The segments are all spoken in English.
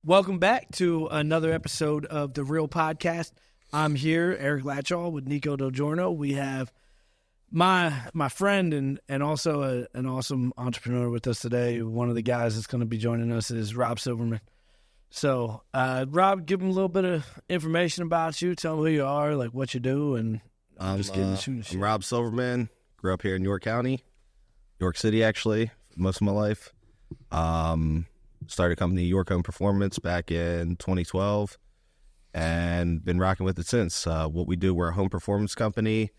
Welcome back to another episode of The Real Podcast. I'm here, Eric Latchall, with Nico Del Giorno. We have my friend and also an awesome entrepreneur with us today. One of the guys that's going to be joining us is Rob Silverman. So, Rob, give him a little bit of information about you. Tell them who you are, like what you do, and I'm Rob Silverman. Grew up here in York County, York City, actually, most of my life. Started a company, York Home Performance, back in 2012, and been rocking with it since. What we do, we're a home performance company.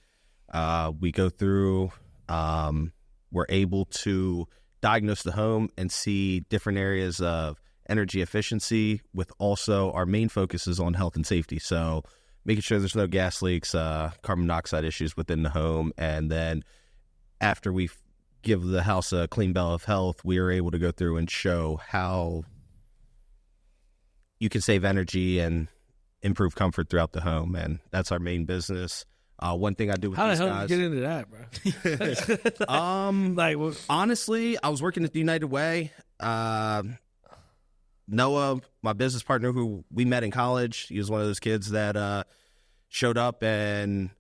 We go through, we're able to diagnose the home and see different areas of energy efficiency, with also our main focus is on health and safety. So making sure there's no gas leaks, carbon monoxide issues within the home. And then after we give the house a clean bill of health, we are able to go through and show how you can save energy and improve comfort throughout the home. And that's our main business. One thing I do with these guys. How did you get into that, bro? Honestly, I was working at the United Way. Noah, my business partner, who we met in college, he was one of those kids that showed up, and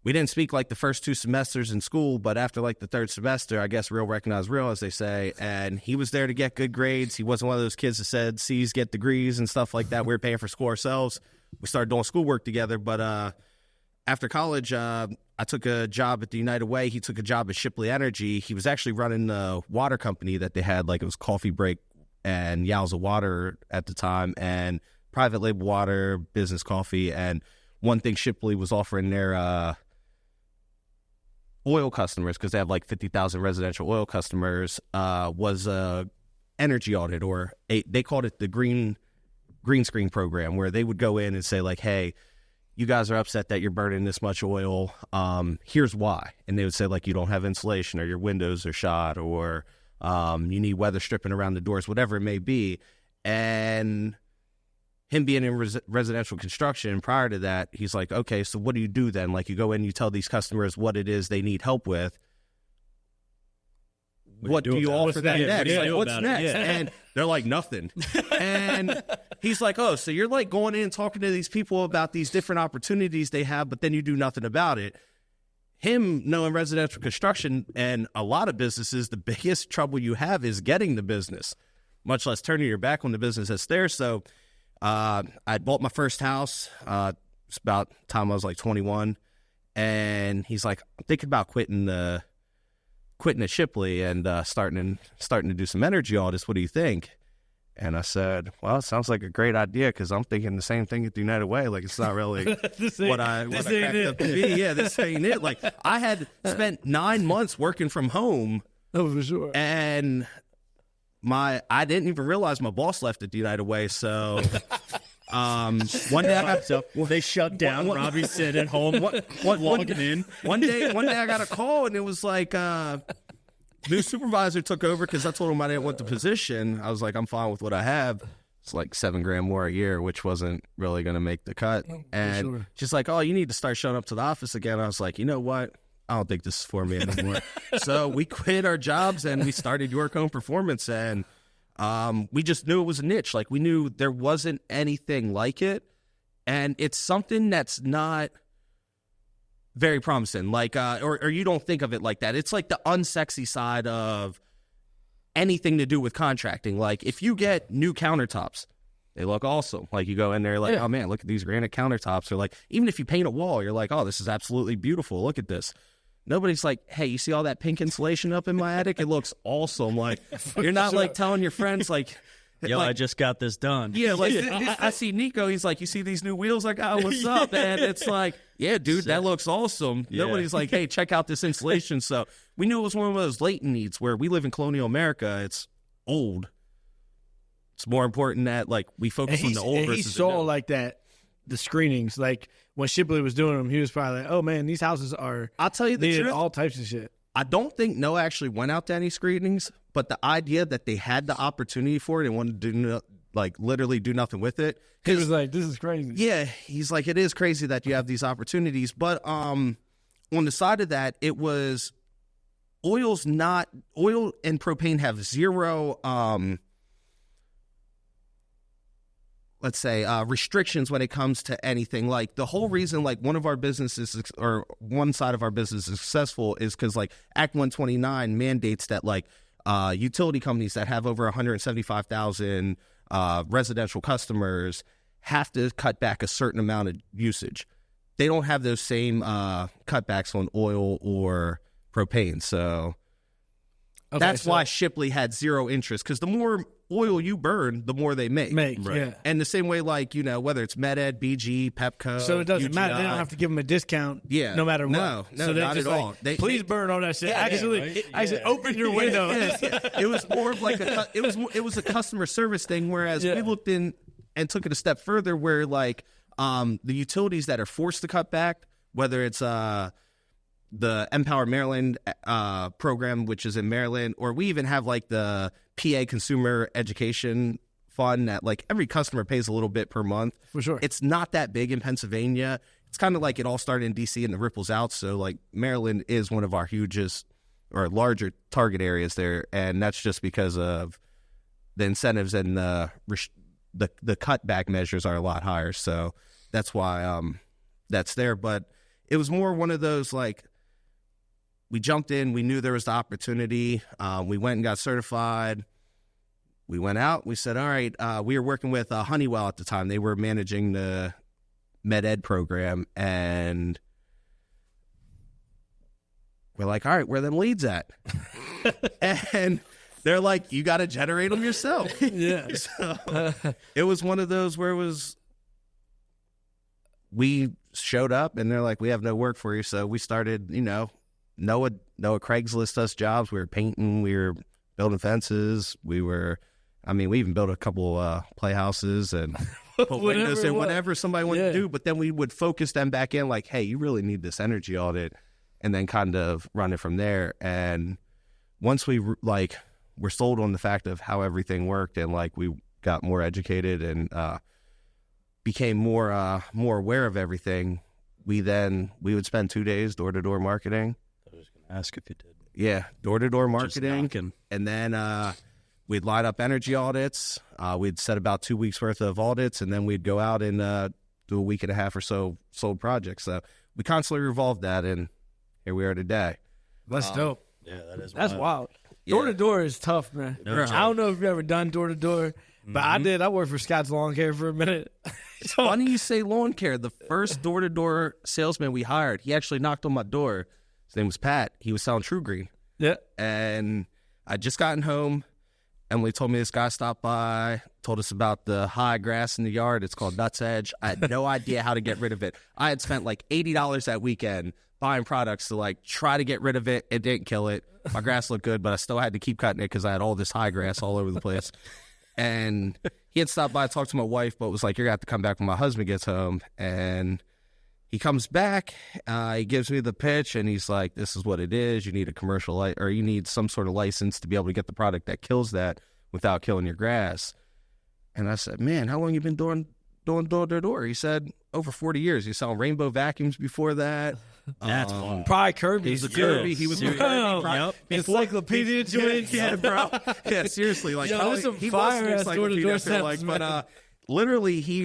we didn't speak like the first 2 semesters in school, but after like the 3rd semester, I guess real recognized real, as they say, and he was there to get good grades. He wasn't one of those kids that said C's get degrees and stuff like that. We were paying for school ourselves. We started doing schoolwork together, but after college, I took a job at the United Way. He took a job at Shipley Energy. He was actually running a water company that they had, like it was Coffee Break and Yowza Water at the time, and private label water, business coffee. And one thing Shipley was offering their oil customers, because they have like 50,000 residential oil customers, was a energy audit, or they called it the green screen program, where they would go in and say like, hey, you guys are upset that you're burning this much oil. Here's why. And they would say like, you don't have insulation, or your windows are shot, or you need weather stripping around the doors, whatever it may be. And him being in residential construction prior to that, he's like, okay, so what do you do then? Like, you go in, you tell these customers what it is they need help with. What do you offer them next? Like, what's next? Yeah. And they're like, nothing. And he's like, oh, so you're like going in and talking to these people about these different opportunities they have, but then you do nothing about it. Him knowing residential construction and a lot of businesses, the biggest trouble you have is getting the business, much less turning your back on the business that's there. So I bought my first house. It's about the time I was like 21. And he's like, I'm thinking about quitting at Shipley and starting to do some energy audits. What do you think? And I said, well, it sounds like a great idea, because I'm thinking the same thing at the United Way. Like, it's not really what I cracked up to be. Yeah, this ain't it. Like, I had spent 9 months working from home. Oh, for sure. And I didn't even realize my boss left at the United Way. So one day they shut down. Robbie sitting at home logging in. One day I got a call, and it was like new supervisor took over, because I told him I didn't want the position. I was like, I'm fine with what I have. It's like $7,000 more a year, which wasn't really going to make the cut. And she's like, oh, you need to start showing up to the office again. I was like, you know what? I don't think this is for me anymore. So we quit our jobs and we started York Home Performance, and we just knew it was a niche. Like, we knew there wasn't anything like it, and it's something that's not very promising. Like, or you don't think of it like that. It's like the unsexy side of anything to do with contracting. Like, if you get new countertops, they look awesome. Like, you go in there like, oh man, look at these granite countertops. Or like, even if you paint a wall, you're like, oh, this is absolutely beautiful. Look at this. Nobody's like, hey, you see all that pink insulation up in my attic? It looks awesome. Like, you're not like telling your friends like, yo, I just got this done. Yeah, like I see Nico. He's like, you see these new wheels I got? What's up? And it's like, yeah, dude, that looks awesome. Yeah. Nobody's like, hey, check out this insulation. So we knew it was one of those latent needs where we live in colonial America. It's old. It's more important that like we focus on the old versus he saw like that, the screenings. Like when Shipley was doing them, he was probably like, oh man, these houses are. I'll tell you the truth. All types of shit. I don't think Noah actually went out to any screenings, but the idea that they had the opportunity for it and wanted to do literally do nothing with it. He was like, this is crazy. Yeah, he's like, it is crazy that you have these opportunities. But on the side of that, it was oil and propane have zero let's say, restrictions when it comes to anything. Like the whole reason, like one side of our business is successful is because like Act 129 mandates that like utility companies that have over 175,000 residential customers have to cut back a certain amount of usage. They don't have those same cutbacks on oil or propane. So that's why Shipley had zero interest, because the more oil you burn, the more they make. Right. Yeah. And the same way, like, you know, whether it's MedEd, BG, Pepco. So it doesn't UGI, matter. They don't have to give them a discount no matter what. No, so not just at all. Please burn all that shit. Actually, open your window. It was more of like it was a customer service thing, whereas we looked in and took it a step further where like the utilities that are forced to cut back, whether it's the Empower Maryland program, which is in Maryland, or we even have like the PA Consumer Education Fund that like every customer pays a little bit per month. For sure. It's not that big in Pennsylvania. It's kind of like it all started in DC and it ripples out. So like Maryland is one of our hugest or larger target areas there. And that's just because of the incentives and the cutback measures are a lot higher. So that's why that's there. But it was more one of those like, we jumped in. We knew there was the opportunity. We went and got certified. We went out. We said, all right, we were working with Honeywell at the time. They were managing the MedEd program. And we're like, all right, where are them leads at? And they're like, you got to generate them yourself. Yeah. So it was one of those where we showed up and they're like, we have no work for you. So we started, you know, Noah Craigslist us jobs. We were painting, we were building fences, we even built a couple playhouses and put windows in, whatever somebody wanted to do. But then we would focus them back in like, hey, you really need this energy audit, and then kind of run it from there. And once we like were sold on the fact of how everything worked, and like we got more educated and became more aware of everything, we would spend 2 days door-to-door marketing. Ask if you did. Yeah, door-to-door marketing. And then we'd line up energy audits. We'd set about 2 weeks worth of audits, and then we'd go out and do a week and a half or so sold projects. So we constantly revolved that, and here we are today. That's dope. Yeah, that's wild. Door-to-door is tough, man. I don't know if you've ever done door-to-door, but I did. I worked for Scott's Lawn Care for a minute. It's funny you say lawn care. The first door-to-door salesman we hired, he actually knocked on my door. His name was Pat. He was selling True Green. Yeah. And I'd just gotten home. Emily told me this guy stopped by, told us about the high grass in the yard. It's called Nuts Edge. I had no idea how to get rid of it. I had spent like $80 that weekend buying products to like try to get rid of it. It didn't kill it. My grass looked good, but I still had to keep cutting it because I had all this high grass all over the place. And he had stopped by, talked to my wife, but was like, you're going to have to come back when my husband gets home. And he comes back, he gives me the pitch, and he's like, this is what it is. You need a commercial or you need some sort of license to be able to get the product that kills that without killing your grass. And I said, man, how long you been doing door-to-door? He said, over 40 years. He was selling Rainbow vacuums before that. That's fun. Probably Kirby. He's a Kirby. He was a Kirby. Yep. Encyclopedia joints. Yeah, bro. Yeah, seriously. Like, there's some he fire-ass was door-to-door like, steps, but literally, he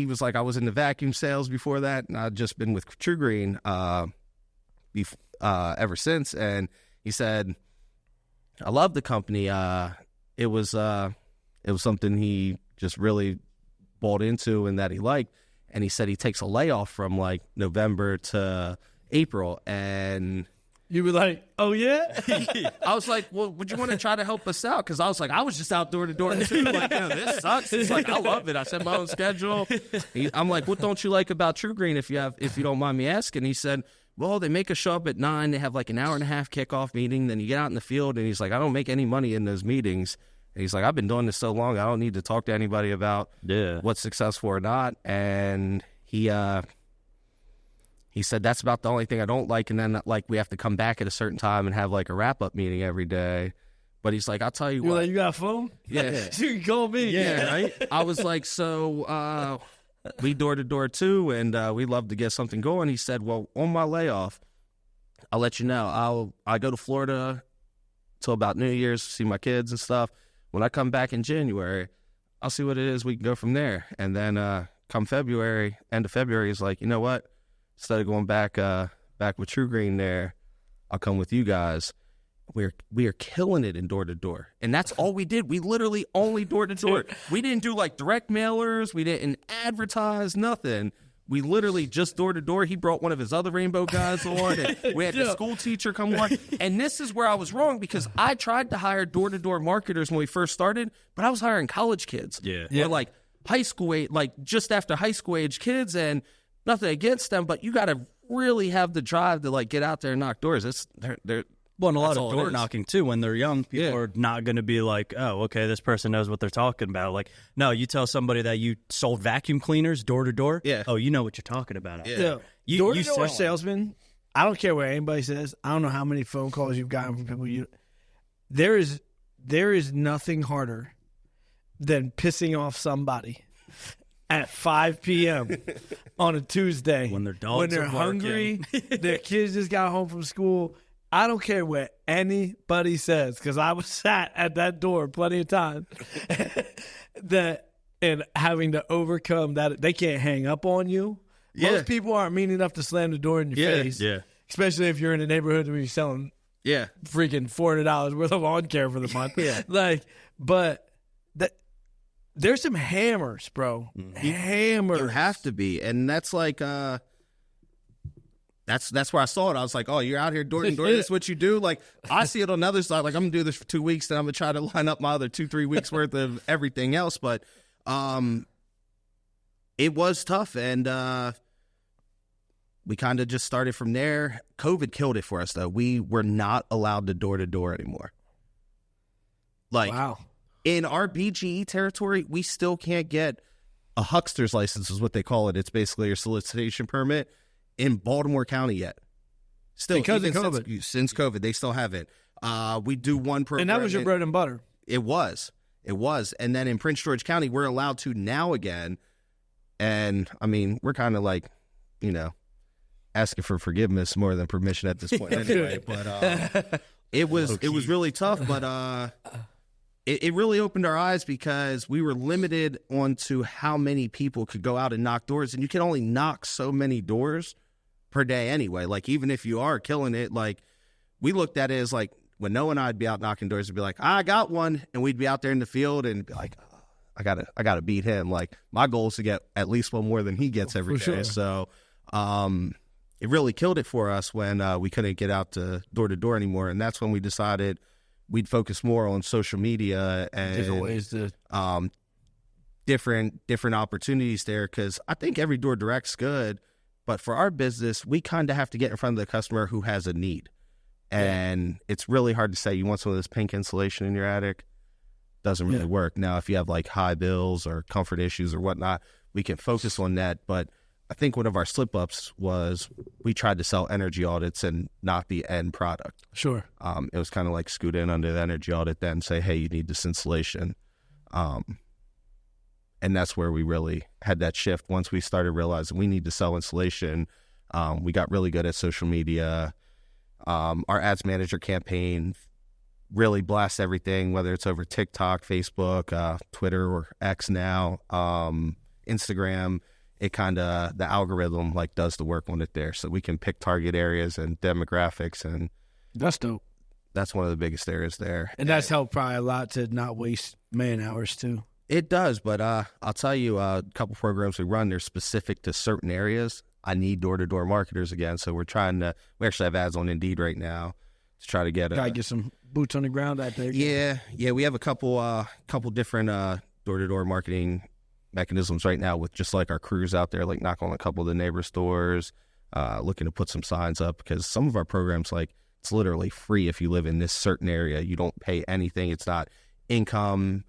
was like, I was in the vacuum sales before that, and I'd just been with True Green ever since. And he said, I love the company. It was something he just really bought into and that he liked. And he said he takes a layoff from like November to April. And you were like, oh, yeah? I was like, well, would you want to try to help us out? Because I was like, I was just out door-to-door too. Like, no, this sucks. He's like, I love it. I set my own schedule. I'm like, what don't you like about True Green, if you don't mind me asking? He said, well, they make us show up at 9. They have like an hour and a half kickoff meeting. Then you get out in the field. And he's like, I don't make any money in those meetings. And he's like, I've been doing this so long, I don't need to talk to anybody about what's successful or not. And he said, that's about the only thing I don't like. And then like we have to come back at a certain time and have like a wrap-up meeting every day. But he's like, I'll tell you You're what. like, you got a phone? Yeah. You can call me. Yeah, right? I was like, so we door-to-door too, and we'd love to get something going. He said, well, on my layoff, I'll let you know. I go to Florida till about New Year's to see my kids and stuff. When I come back in January, I'll see what it is. We can go from there. And then come February, end of February, he's like, you know what? Instead of going back with True Green there, I'll come with you guys. We are killing it in door-to-door. And that's all we did. We literally only door-to-door. We didn't do like direct mailers. We didn't advertise, nothing. We literally just door-to-door. He brought one of his other Rainbow guys on. And we had the school teacher come on. And this is where I was wrong because I tried to hire door-to-door marketers when we first started, but I was hiring college kids. Or like high school age, like just after high school age kids, and nothing against them, but you got to really have the drive to like get out there and knock doors. They're Well, and a lot of door knocking, too, when they're young. People are not going to be like, oh, okay, this person knows what they're talking about. Like, no, you tell somebody that you sold vacuum cleaners door to door. Yeah. Oh, you know what you're talking about. Yeah. Door-to-door salesman, I don't care what anybody says. I don't know how many phone calls you've gotten from people. There is nothing harder than pissing off somebody at 5 p.m. on a Tuesday. When their dogs when they're hungry, their kids just got home from school. I don't care what anybody says, because I was sat at that door plenty of times and having to overcome that. They can't hang up on you. Most people aren't mean enough to slam the door in your face. Yeah. Especially if you're in a neighborhood where you're selling freaking $400 worth of lawn care for the month. But there's some hammers, bro. Hammers. You have to be. And that's like That's where I saw it. I was like, oh, you're out here door to door. This is what you do. Like, I see it on the other side. Like, I'm going to do this for 2 weeks, then I'm going to try to line up my other 2-3 weeks worth of everything else. But it was tough. And we kind of just started from there. COVID killed it for us, though. We were not allowed to door anymore. Like, wow. In our BGE territory, we still can't get a huckster's license is what they call it. It's basically your solicitation permit. In Baltimore County yet. Still, because of COVID. Since COVID, they still have it. We do one program. And that was your bread and butter. It was. And then in Prince George County, we're allowed to now again. And, I mean, we're kind of like, asking for forgiveness more than permission at this point anyway. But it was really tough. But it really opened our eyes because we were limited onto how many people could go out and knock doors. And you can only knock so many doors per day anyway. Like, even if you are killing it, like, we looked at it as like when Noah and I'd be out knocking doors, it'd be like, I got one. And we'd be out there in the field and be like, oh, I gotta beat him. Like, my goal is to get at least one more than he gets every day. Sure. So it really killed it for us when we couldn't get out to door anymore. And that's when we decided we'd focus more on social media and different ways to different opportunities there. Because I think every door direct's good. But for our business, we kind of have to get in front of the customer who has a need. And it's really hard to say you want some of this pink insulation in your attic. Doesn't really work. Now, if you have like high bills or comfort issues or whatnot, we can focus on that. But I think one of our slip-ups was we tried to sell energy audits and not the end product. Sure. It was kind of like scoot in under the energy audit then say, hey, you need this insulation. And that's where we really had that shift. Once we started realizing we need to sell insulation, we got really good at social media. Our ads manager campaign really blasts everything, whether it's over TikTok, Facebook, Twitter, or X now, Instagram. It kind of, the algorithm like does the work on it there. So we can pick target areas and demographics. And that's dope. That's one of the biggest areas there. And that's helped probably a lot to not waste man hours too. It does, but I'll tell you, a couple programs we run, they're specific to certain areas. I need door-to-door marketers again, so we actually have ads on Indeed right now to try to get some boots on the ground out there. Yeah, we have a couple different door-to-door marketing mechanisms right now with just like our crews out there, like knock on a couple of the neighbors' doors, looking to put some signs up, because some of our programs, like, it's literally free if you live in this certain area. You don't pay anything. It's not income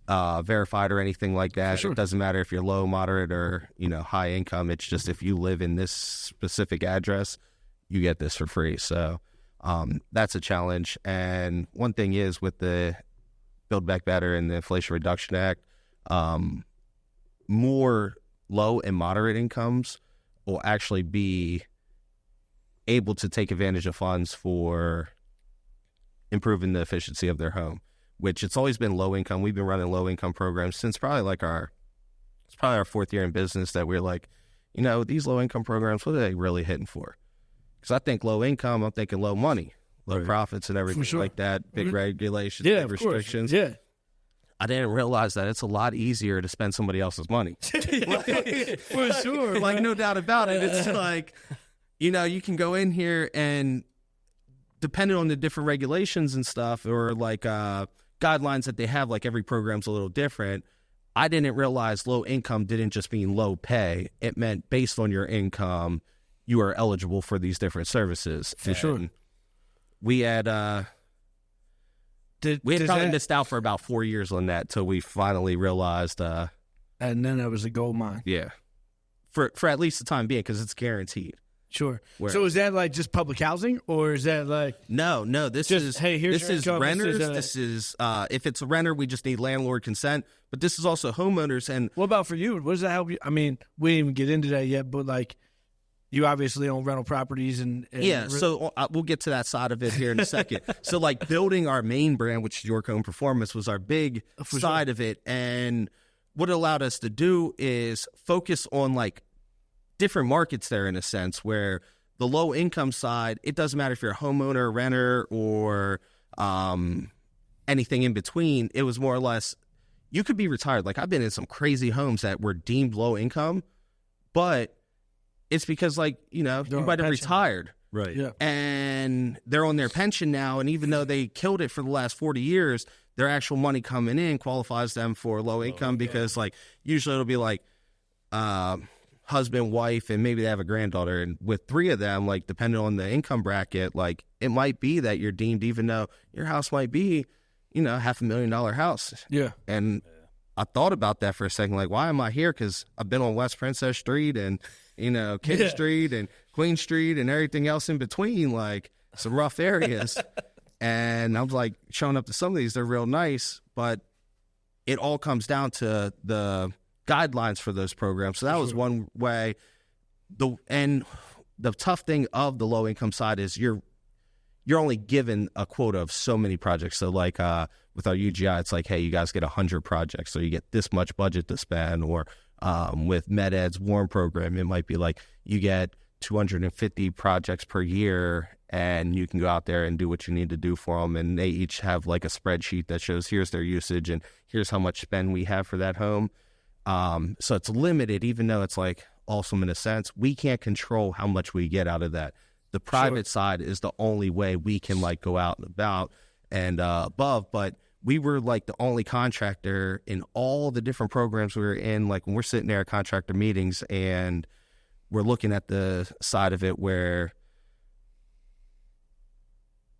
verified or anything like that. Sure. It doesn't matter if you're low, moderate, or high income. It's just if you live in this specific address, you get this for free. So that's a challenge. And one thing is with the Build Back Better and the Inflation Reduction Act, more low and moderate incomes will actually be able to take advantage of funds for improving the efficiency of their home. which it's always been low income. We've been running low income programs since probably it's probably our 4th year in business that we're like, these low income programs, what are they really hitting for? Because I think low income, I'm thinking low money, low profits and everything like that, big regulations, big restrictions. Yeah. I didn't realize that it's a lot easier to spend somebody else's money. For sure. Like, no doubt about it. It's like, you can go in here and depending on the different regulations and stuff or like guidelines that they have, like every program's a little different. I didn't realize low income didn't just mean low pay. It meant based on your income, you are eligible for these different services. For sure. We had probably missed out for about 4 years on that till we finally realized. And then it was a gold mine. Yeah. For at least the time being, because it's guaranteed. Sure. So is that like just public housing, or is that like no? This is here's this is renters. This is if it's a renter, we just need landlord consent. But this is also homeowners. And what about for you? What does that help you? I mean, we didn't even get into that yet, but like you obviously own rental properties and yeah. So we'll get to that side of it here in a second. So like building our main brand, which is York Home Performance, was our big side of it, and what it allowed us to do is focus on like different markets there in a sense where the low income side, it doesn't matter if you're a homeowner, renter, or anything in between. It was more or less, you could be retired. Like I've been in some crazy homes that were deemed low income, but it's because like, you might have retired. Right. Yeah. And they're on their pension now. And even though they killed it for the last 40 years, their actual money coming in qualifies them for low income because like usually it'll be like, husband, wife, and maybe they have a granddaughter. And with 3 of them, like depending on the income bracket, like it might be that you're deemed, even though your house might be, $500,000 house. Yeah. And I thought about that for a second, like, why am I here? Because I've been on West Princess Street and, King Street and Queen Street and everything else in between, like some rough areas. And I was like, showing up to some of these, they're real nice, but it all comes down to the guidelines for those programs. So that was one way. The tough thing of the low income side is you're only given a quota of so many projects. So like with our UGI, it's like, hey, you guys get 100 projects, so you get this much budget to spend. Or with MedEd's WARM program, it might be like you get 250 projects per year, and you can go out there and do what you need to do for them. And they each have like a spreadsheet that shows here's their usage and here's how much spend we have for that home. So it's limited, even though it's like awesome in a sense. We can't control how much we get out of that. The private side is the only way we can like go out and about and above. But we were like the only contractor in all the different programs we were in. Like when we're sitting there at contractor meetings and we're looking at the side of it where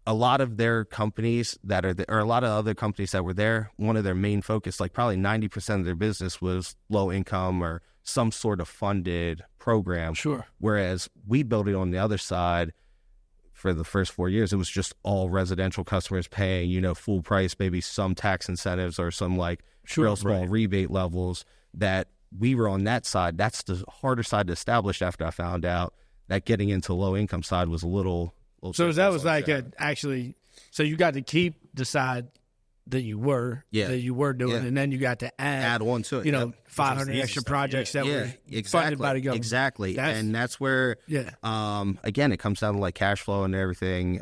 a lot of their companies that are there, or a lot of other companies that were there, one of their main focus, like probably 90% of their business was low income or some sort of funded program. Sure. Whereas we built it on the other side for the first 4 years. It was just all residential customers paying, full price, maybe some tax incentives or some like real small rebate levels that we were on that side. That's the harder side to establish after I found out that getting into low income side was a little. So that was like so you got to keep the side that you were doing, and then you got to add on to it. 500 extra projects that were funded by the government. Exactly, that's where again it comes down to like cash flow and everything,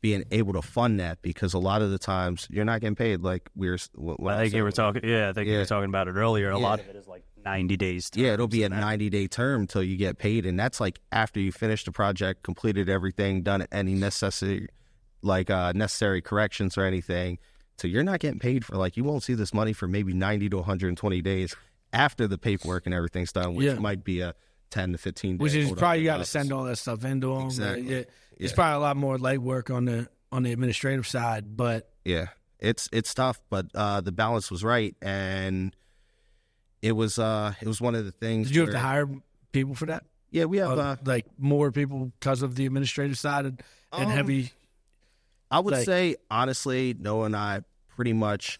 being able to fund that, because a lot of the times you're not getting paid. Like I think you were talking about it earlier. A lot of it is like 90 days. It'll be a 90-day term till you get paid, and that's like after you finish the project, completed everything, done any necessary corrections or anything. So you're not getting paid for, like, you won't see this money for maybe 90 to 120 days after the paperwork and everything's done, which might be a 10 to 15 days. Which is probably you got to send all that stuff into them. Exactly. It's probably a lot more legwork on the administrative side, but it's tough. But the balance was right, and it was one of the things. Did you have to hire people for that? Yeah, we have like more people because of the administrative side and heavy. I would say, honestly, Noah and I pretty much,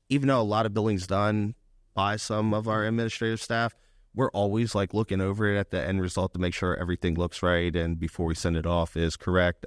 even though a lot of building's done by some of our administrative staff, we're always like looking over it at the end result to make sure everything looks right and before we send it off is correct.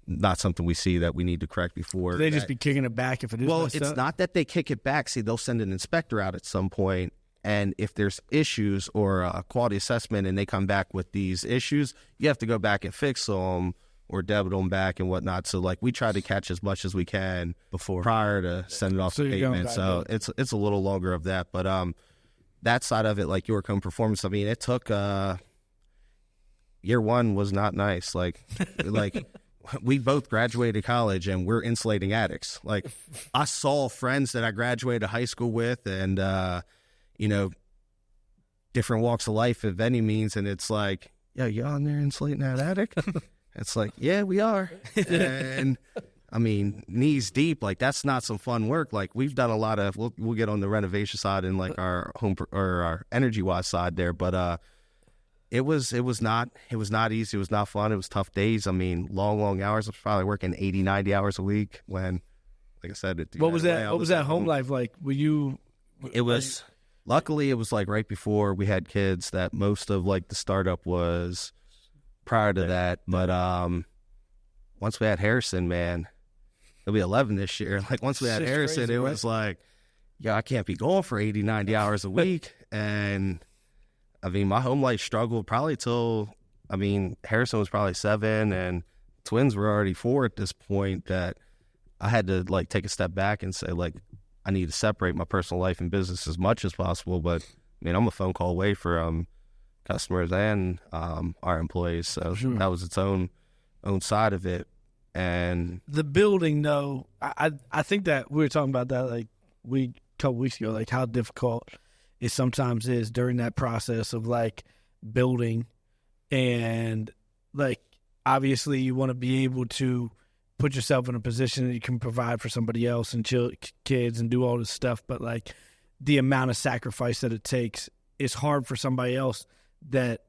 not something we see that we need to correct before. They just be kicking it back if it is. Well, messed it's up? not that they kick it back. See, they'll send an inspector out at some point, and if there's issues or a quality assessment and they come back with these issues, you have to go back and fix them or debit them back and whatnot. So, like, we try to catch as much as we can prior to sending off the payment. So it's a little longer of that. But that side of it, like your home performance, I mean, it took year one was not nice. Like we both graduated college and we're insulating attics. Like, I saw friends that I graduated high school with and, you know, different walks of life of any means. And it's like, yo, you on there insulating that attic? It's like, yeah, we are. And I mean, knees deep, like that's not some fun work. Like we've done a lot of, we'll get on the renovation side and like our home or our energy wise side there. But, it was not easy. It was not fun. It was tough days. I mean, long hours. I was probably working 80, 90 hours a week when, like I said, what was that home life like? Were you, luckily it was like right before we had kids that most of like the startup was prior to that. But, once we had Harrison, man, it'll be 11 this year. Like once we had Harrison, it was like, yeah, I can't be going for 80, 90 hours a week. And I mean, my home life struggled probably till, I mean, Harrison was probably 7 and twins were already 4 at this point, that I had to like take a step back and say like, I need to separate my personal life and business as much as possible. But I mean, I'm a phone call away for customers and our employees. So that was its own side of it. And the building, though, I think that we were talking about that like a couple weeks ago, like how difficult it sometimes is during that process of like building, and like obviously you want to be able to put yourself in a position that you can provide for somebody else and kids and do all this stuff, but like the amount of sacrifice that it takes is hard for somebody else that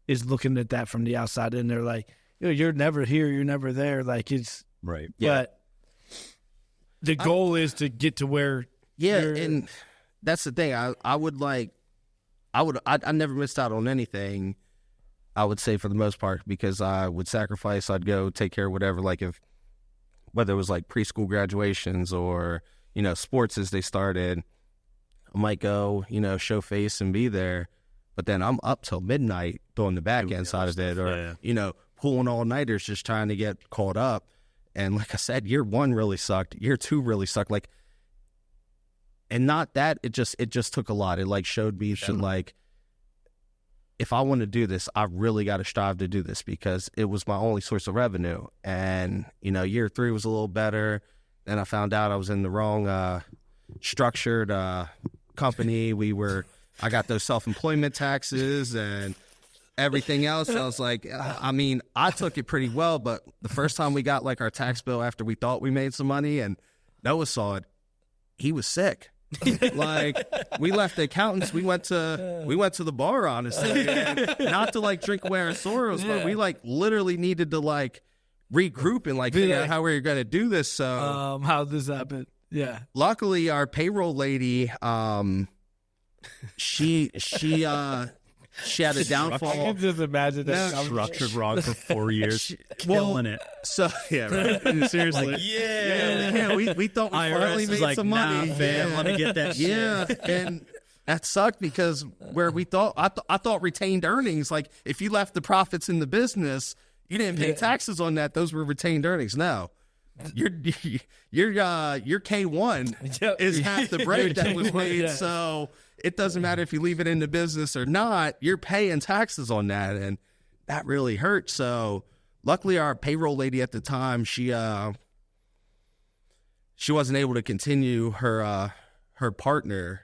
is looking at that from the outside, and they're like, you're never here, you're never there, like it's right. But the goal is to get to where and that's the thing. I never missed out on anything, I would say, for the most part, because I would sacrifice. I'd go take care of whatever, like whether it was like preschool graduations or, you know, sports as they started, I might go, you know, show face and be there. But then I'm up till midnight doing the back end side of it, or, you know, pulling all-nighters just trying to get caught up. And like I said, year one really sucked. Year two really sucked. Like, and not that, it just took a lot. It like showed me that like, if I want to do this, I really got to strive to do this because it was my only source of revenue. And, you know, year three was a little better. Then I found out I was in the wrong structured company. I got those self-employment taxes and everything else. I was like, I mean, I took it pretty well, but the first time we got like our tax bill after we thought we made some money and Noah saw it, he was sick. Like, we left the accountants, we went to the bar, honestly, and not to like drink away our sorrows, but we like literally needed to like regroup and like figure out how we were going to do this. So how this happened? Yeah. Luckily, our payroll lady, she had a downfall. I can just imagine that. Structured wrong for 4 years, killing it. So yeah, right. Seriously, like, we thought we finally made like, some money. Nah, fam, let me get that. Yeah, and that sucked because where we thought I thought retained earnings, like if you left the profits in the business, you didn't pay taxes on that. Those were retained earnings. No. Your K1 is half the break that was paid, so it doesn't matter if you leave it in the business or not. You're paying taxes on that, and that really hurt. So, luckily, our payroll lady at the time, she wasn't able to continue. Her partner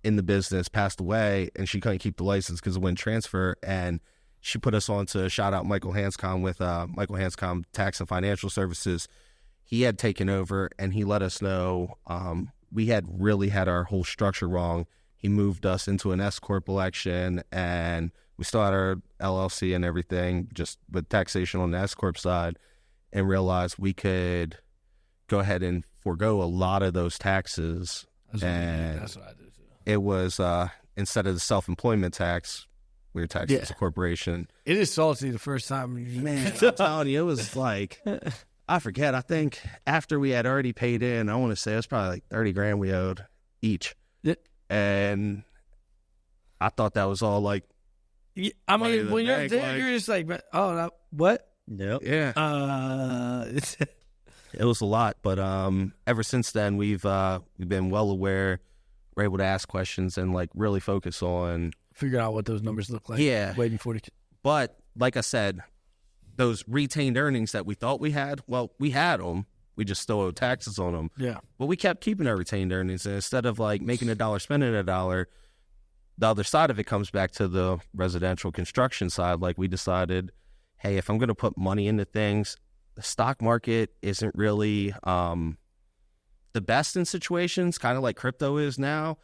in the business passed away, and she couldn't keep the license because it wouldn't transfer. And she put us on to shout out Michael Hanscom with Michael Hanscom Tax and Financial Services. He had taken over, and he let us know we had really had our whole structure wrong. He moved us into an S-Corp election, and we still had our LLC and everything, just with taxation on the S-Corp side, and realized we could go ahead and forego a lot of those taxes. That's what I do too. It was, instead of the self-employment tax, We were taxed as a corporation. It is salty the first time. Man, I'm telling you, it was like, I forget. I think after we had already paid in, I want to say it was probably like 30 grand we owed each. Yeah. And I thought that was all like, I mean, when you're there, you're just like, oh, what? Yep. Yeah. It was a lot, but ever since then we've been well aware. We're able to ask questions and like really focus on Figure out what those numbers look like. Yeah. Waiting for it. But like I said, those retained earnings that we thought we had, well, we had them. We just still owed taxes on them. Yeah. But we kept keeping our retained earnings, and instead of like making $1, spending $1, the other side of it comes back to the residential construction side. Like we decided, hey, if I'm going to put money into things, the stock market isn't really the best in situations, kind of like crypto is now.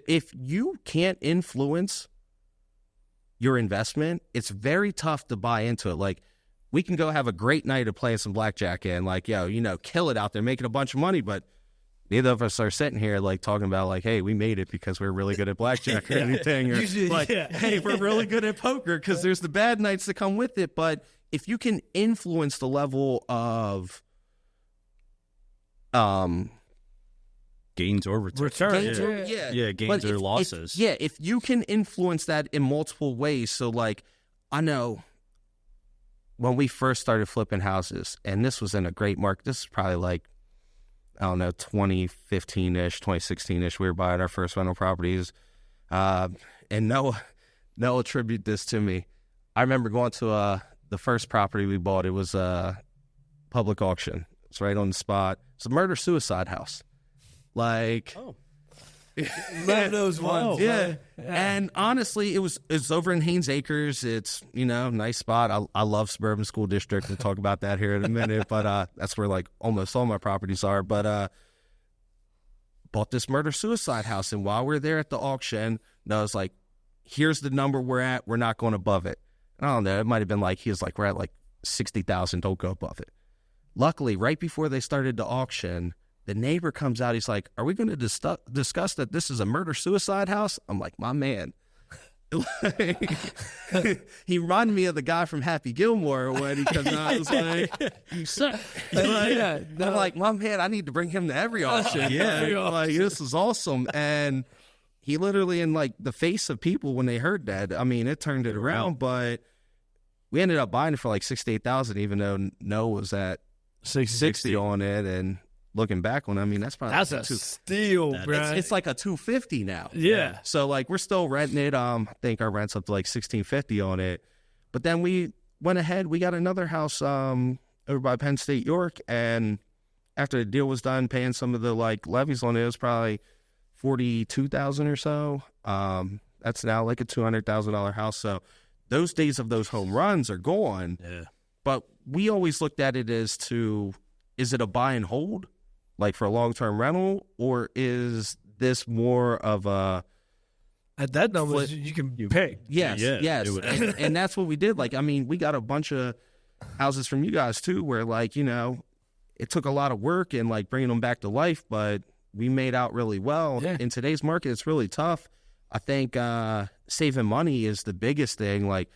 If you can't influence your investment, it's very tough to buy into it. Like, we can go have a great night of playing some blackjack and, like, kill it out there, making a bunch of money, but neither of us are sitting here, like, talking about, like, hey, we made it because we're really good at blackjack or anything. Or, hey, we're really good at poker, because there's the bad nights that come with it. But if you can influence the level of gains or returns. Gains or losses. If you can influence that in multiple ways. So, like, I know when we first started flipping houses, and this was in a great market, this is probably like, I don't know, 2015-ish, 2016-ish, we were buying our first rental properties. And Noah attributed this to me. I remember going to the first property we bought. It was a public auction. It's right on the spot. It's a murder-suicide house. Like, love those ones. Yeah. And honestly, it's over in Haynes Acres. It's, nice spot. I love suburban school district. We'll talk about that here in a minute, but that's where like almost all my properties are. But bought this murder-suicide house, and while we're there at the auction, I was like, here's the number we're at. We're not going above it. I don't know. It might have been like, he was like, we're at like 60,000. Don't go above it. Luckily, right before they started the auction, the neighbor comes out. He's like, are we going to discuss that this is a murder-suicide house? I'm like, my man. He reminded me of the guy from Happy Gilmore when he comes out. I was like, you suck. I'm like, my man, I need to bring him to every auction. Like, this is awesome. And he literally, in like the face of people when they heard that, I mean, it turned it around. But we ended up buying it for like $68,000, even though Noah was at 60 on it. And looking back on it, I mean, that's probably a steal, bro. It's like a $250 now. Yeah. So like, we're still renting it. I think our rent's up to like $1,650 on it. But then we went ahead. We got another house over by Penn State York, and after the deal was done, paying some of the like levies on it, it was probably $42,000 or so. That's now like a $200,000 house. So those days of those home runs are gone. Yeah. But we always looked at it as is it a buy and hold, like for a long-term rental, or is this more of a... At that number, you can pick. Yes. And that's what we did. Like, I mean, we got a bunch of houses from you guys, too, where, like, it took a lot of work and, like, bringing them back to life, but we made out really well. Yeah. In today's market, it's really tough. I think saving money is the biggest thing. Like,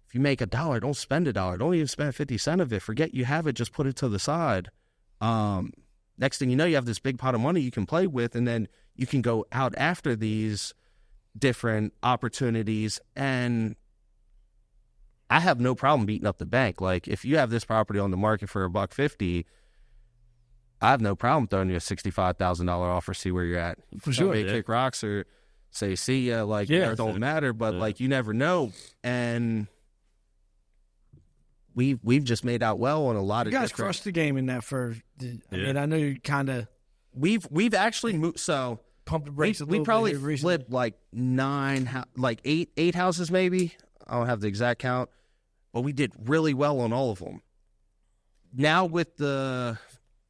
if you make $1, don't spend $1. Don't even spend 50 cents of it. Forget you have it. Just put it to the side. Next thing you know, you have this big pot of money you can play with, and then you can go out after these different opportunities. And I have no problem beating up the bank. Like, if you have this property on the market for $150, I have no problem throwing you a $65,000 offer, see where you're at. For sure. Maybe kick rocks or say, see ya, like, it don't matter, but like, you never know. And we've just made out well on a lot of different... You guys crushed the game in that first... I mean, I know you kind of... We've actually moved... So... Pump the brakes we probably flipped like eight houses maybe. I don't have the exact count, but we did really well on all of them. Now with the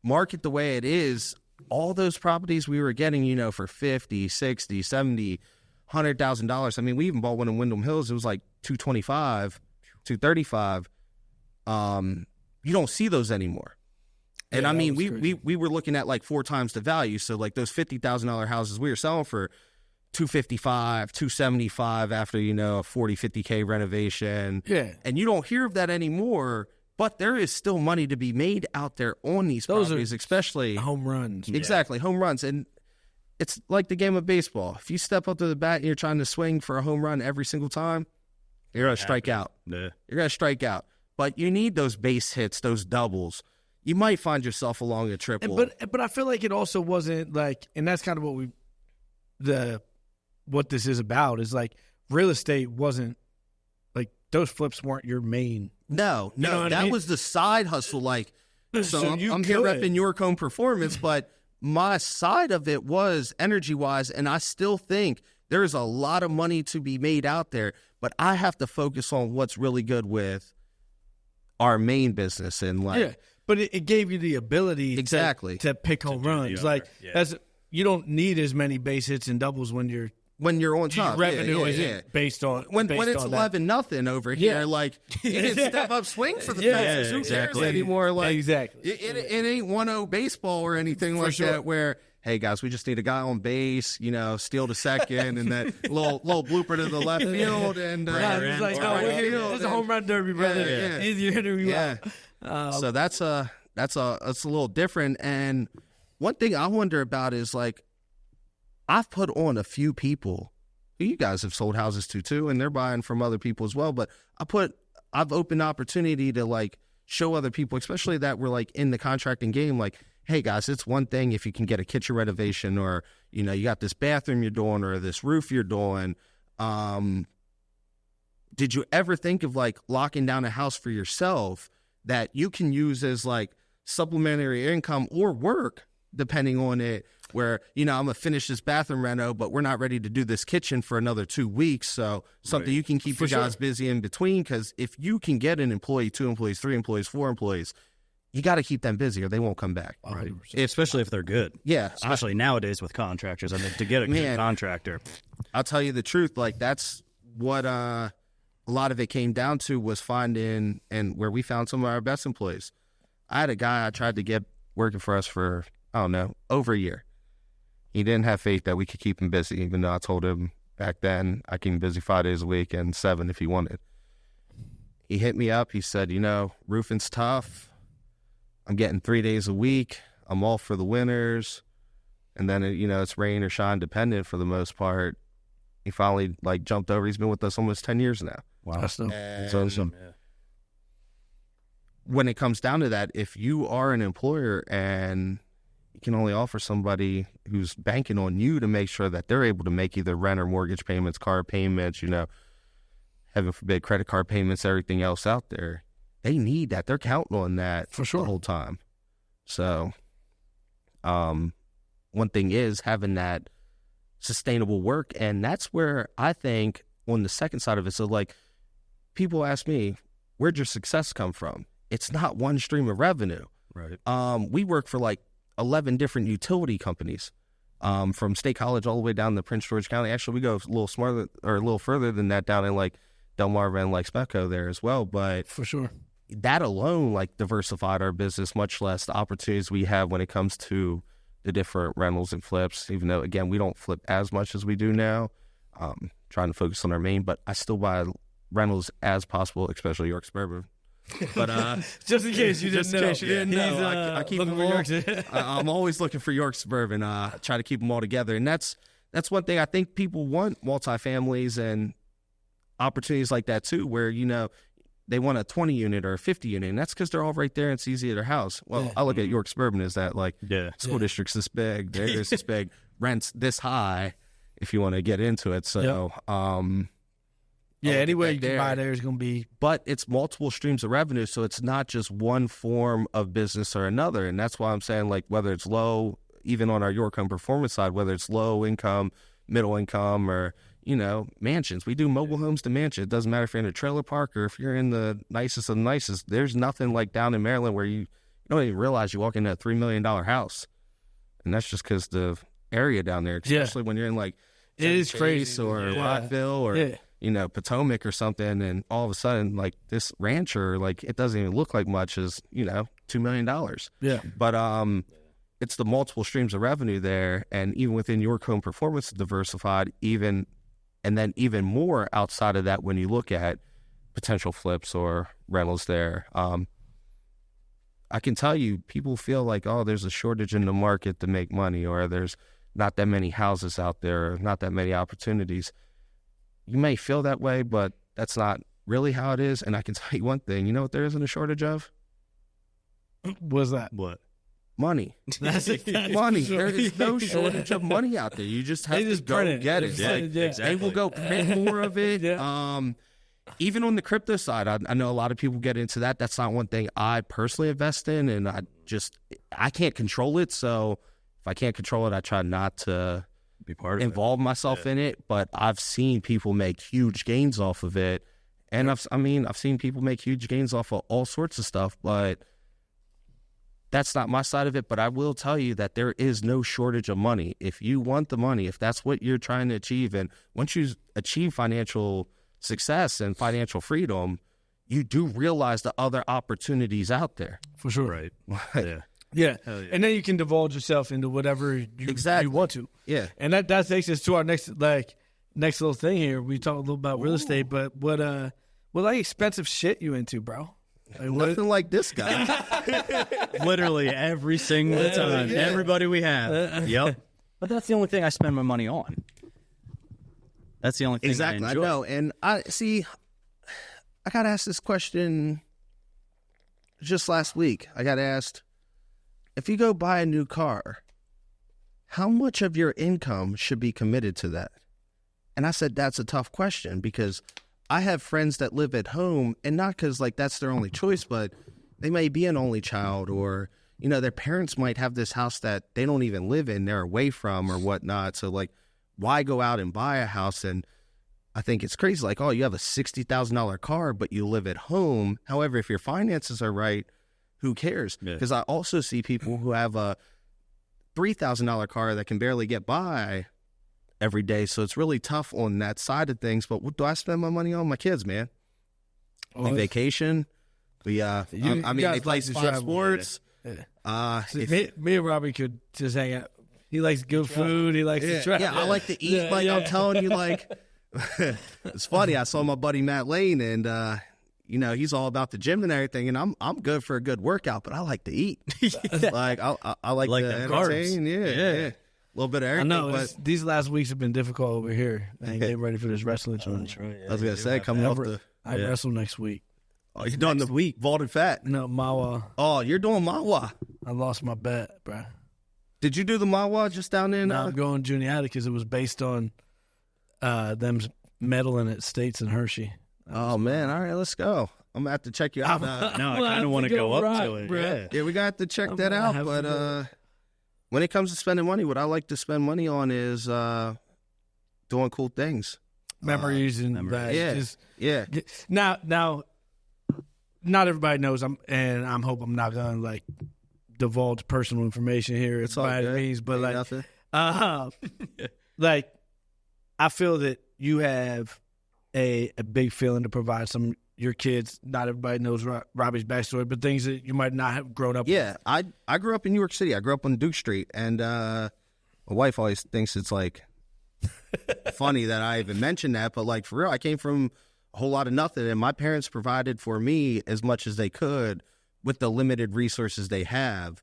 market the way it is, all those properties we were getting, for $50,000, $60,000, $70,000, $100,000. I mean, we even bought one in Wyndham Hills. It was like $225,000, $235,000. You don't see those anymore. And I mean, we were looking at like 4 times the value. So like those $50,000 houses we were selling for $255, $275 after, you know, a 40, 50K renovation. Yeah. And you don't hear of that anymore, but there is still money to be made out there on these properties, especially home runs. Exactly, home runs. And it's like the game of baseball. If you step up to the bat and you're trying to swing for a home run every single time, you're going to strike out. Yeah. You're going to strike out. But you need those base hits, those doubles. You might find yourself along a triple. But I feel like it also wasn't like, and that's kind of what this is about, is like real estate wasn't like those flips weren't your main. No, You know what I that mean? was the side hustle. Like, so you I'm here could. repping York Home Performance, but my side of it was energy wise, and I still think there's a lot of money to be made out there, but I have to focus on what's really good with our main business. And like, Yeah, but it gave you the ability Exactly. to pick home runs. Like you don't need as many base hits and doubles when you're on top, revenue yeah, isn't based on when it's on that. 11-0 over here, Yeah. like you can step up, swing for the Yeah, fences. Who exactly. cares anymore? Like Exactly. it ain't 1-0 baseball or anything like sure. that. Where hey guys, we just need a guy on base, you know, steal to second, and that little blooper to the left field, and It's like, or no, right we're here. field, It's a and- home run derby, brother. Yeah. You're hitting me Yeah. out. So that's a little different. And one thing I wonder about is like, I've put on a few people who you guys have sold houses to too, and they're buying from other people as well. But I've opened opportunity to like show other people, especially that were like in the contracting game, like, hey guys, it's one thing if you can get a kitchen renovation, or, you know, you got this bathroom you're doing, or this roof you're doing. Did you ever think of like locking down a house for yourself that you can use as like supplementary income or work, depending on it, where, you know, I'm going to finish this bathroom reno, but we're not ready to do this kitchen for another 2 weeks. So something you can keep your guys busy in between. Because if you can get an employee, 2 employees, 3 employees, 4 employees, you got to keep them busy or they won't come back. Right. Especially if they're good. Yeah. Especially nowadays with contractors. I mean, to get a good contractor. I'll tell you the truth. Like, that's what a lot of it came down to, was finding, and where we found some of our best employees. I had a guy I tried to get working for us for, I don't know, over a year. He didn't have faith that we could keep him busy, even though I told him back then I keep him busy 5 days a week and 7 if he wanted. He hit me up. He said, you know, roofing's tough. I'm getting 3 days a week. I'm off for the winters. And then, you know, it's rain or shine dependent for the most part. He finally, like, jumped over. He's been with us almost 10 years now. Wow. That's dope. And so when it comes down to that, if you are an employer and you can only offer somebody who's banking on you to make sure that they're able to make either rent or mortgage payments, car payments, you know, heaven forbid, credit card payments, everything else out there, they need that. They're counting on that For sure. the whole time. So, one thing is having that sustainable work. And that's where I think on the second side of it, so like people ask me, where'd your success come from? It's not one stream of revenue. Right. We work for like 11 different utility companies, from State College all the way down to Prince George County. Actually, we go a little smarter or a little further than that down in like Delmarva and like Specco there as well. But For sure. that alone like diversified our business, much less the opportunities we have when it comes to the different rentals and flips, even though, again, we don't flip as much as we do now, trying to focus on our main, but I still buy rentals as possible, especially York Suburban. But Just in case you didn't know. He's, I keep looking them for all, York. I'm always looking for York Suburban. Try to keep them all together, and that's one thing I think people want, multifamilies and opportunities like that too, where, you know, they want a 20 unit or a 50 unit, and that's because they're all right there and it's easy at their house. Well, I look at York Suburban as that, like, school district's this big, there's this big, rent's this high if you want to get into it. So, Anywhere you can buy there is going to be. But it's multiple streams of revenue, so it's not just one form of business or another. And that's why I'm saying, like, whether it's low, even on our York Home Performance side, whether it's low income, middle income, or, you know, mansions. We do mobile homes to mansion. It doesn't matter if you're in a trailer park or if you're in the nicest of the nicest. There's nothing like down in Maryland where you don't even realize you walk into a $3 million house. And that's just because the area down there, especially when you're in, like, It is crazy. Chase or Rockville or, you know, Potomac or something. And all of a sudden, like, this rancher, like, it doesn't even look like much as, you know, $2 million. Yeah. But, it's the multiple streams of revenue there, and even within your home performance diversified, and then even more outside of that when you look at potential flips or rentals there. I can tell you, people feel like, oh, there's a shortage in the market to make money, or there's not that many houses out there, or not that many opportunities. You may feel that way, but that's not really how it is. And I can tell you one thing, you know what there isn't a shortage of? What's that? What? Money. That's Money. There is no shortage of money out there. You just have to go get it. Yeah, exactly. They will go print more of it. Yeah. Even on the crypto side, I know a lot of people get into that. That's not one thing I personally invest in, and I can't control it. So if I can't control it, I try not to Be part of involve myself in it. But I've seen people make huge gains off of it, and I've seen people make huge gains off of all sorts of stuff. But that's not my side of it. But I will tell you that there is no shortage of money. If you want the money, if that's what you're trying to achieve, and once you achieve financial success and financial freedom, you do realize the other opportunities out there. For sure. Right. Yeah. Yeah. And then you can divulge yourself into whatever you want to. Yeah. And that takes us to our next little thing here. We talked a little about real estate, but what like expensive shit you into, bro? Like, Nothing like this guy. Literally every single time. Yeah. Everybody we have. Yep. But that's the only thing I spend my money on. That's the only thing Exactly. I I enjoy. know. And I got asked this question just last week. I got asked, if you go buy a new car, how much of your income should be committed to that? And I said, that's a tough question, because I have friends that live at home, and not because like that's their only choice, but they may be an only child, or, you know, their parents might have this house that they don't even live in, they're away from or whatnot. So like, why go out and buy a house? And I think it's crazy. Like, oh, you have a $60,000 car, but you live at home. However, if your finances are right, who cares? Because I also see people who have a $3,000 car that can barely get by every day. So it's really tough on that side of things. But what do I spend my money on? My kids, man. Like vacation. We, they play five sports. Yeah. Me and Robbie could just hang out. He likes good food. He likes to travel. Yeah, I like to eat. I'm telling you, like, it's funny. I saw my buddy Matt Lane, and he's all about the gym and everything. And I'm good for a good workout, but I like to eat. Like I like to entertain. Yeah. A little bit of everything. I know. These last weeks have been difficult over here. Man, getting ready for this wrestling show. That's right. I was gonna say, coming off the. I wrestle next week. Oh, you're doing the week vaulted fat. No, Mawa. Oh, you're doing Mawa. I lost my bet, bro. Did you do the Mawa just down there? No, I'm going junior because it was based on them medaling at States and Hershey. Oh, man. All right, let's go. I'm going to have to check you out. No, I kind of want to go up to it. Bro. Yeah, we got to check that out. But when it comes to spending money, what I like to spend money on is doing cool things. Memories and that. Yeah. Now, not everybody knows. I'm hope I'm not gonna like divulge personal information here. It's all good. Means, but like, nothing. like I feel that you have a big feeling to provide some your kids. Not everybody knows Robbie's backstory, but things that you might not have grown up. Yeah, with. I grew up in New York City. I grew up on Duke Street, and my wife always thinks it's like funny that I even mentioned that, but like for real, I came from a whole lot of nothing, and my parents provided for me as much as they could with the limited resources they have.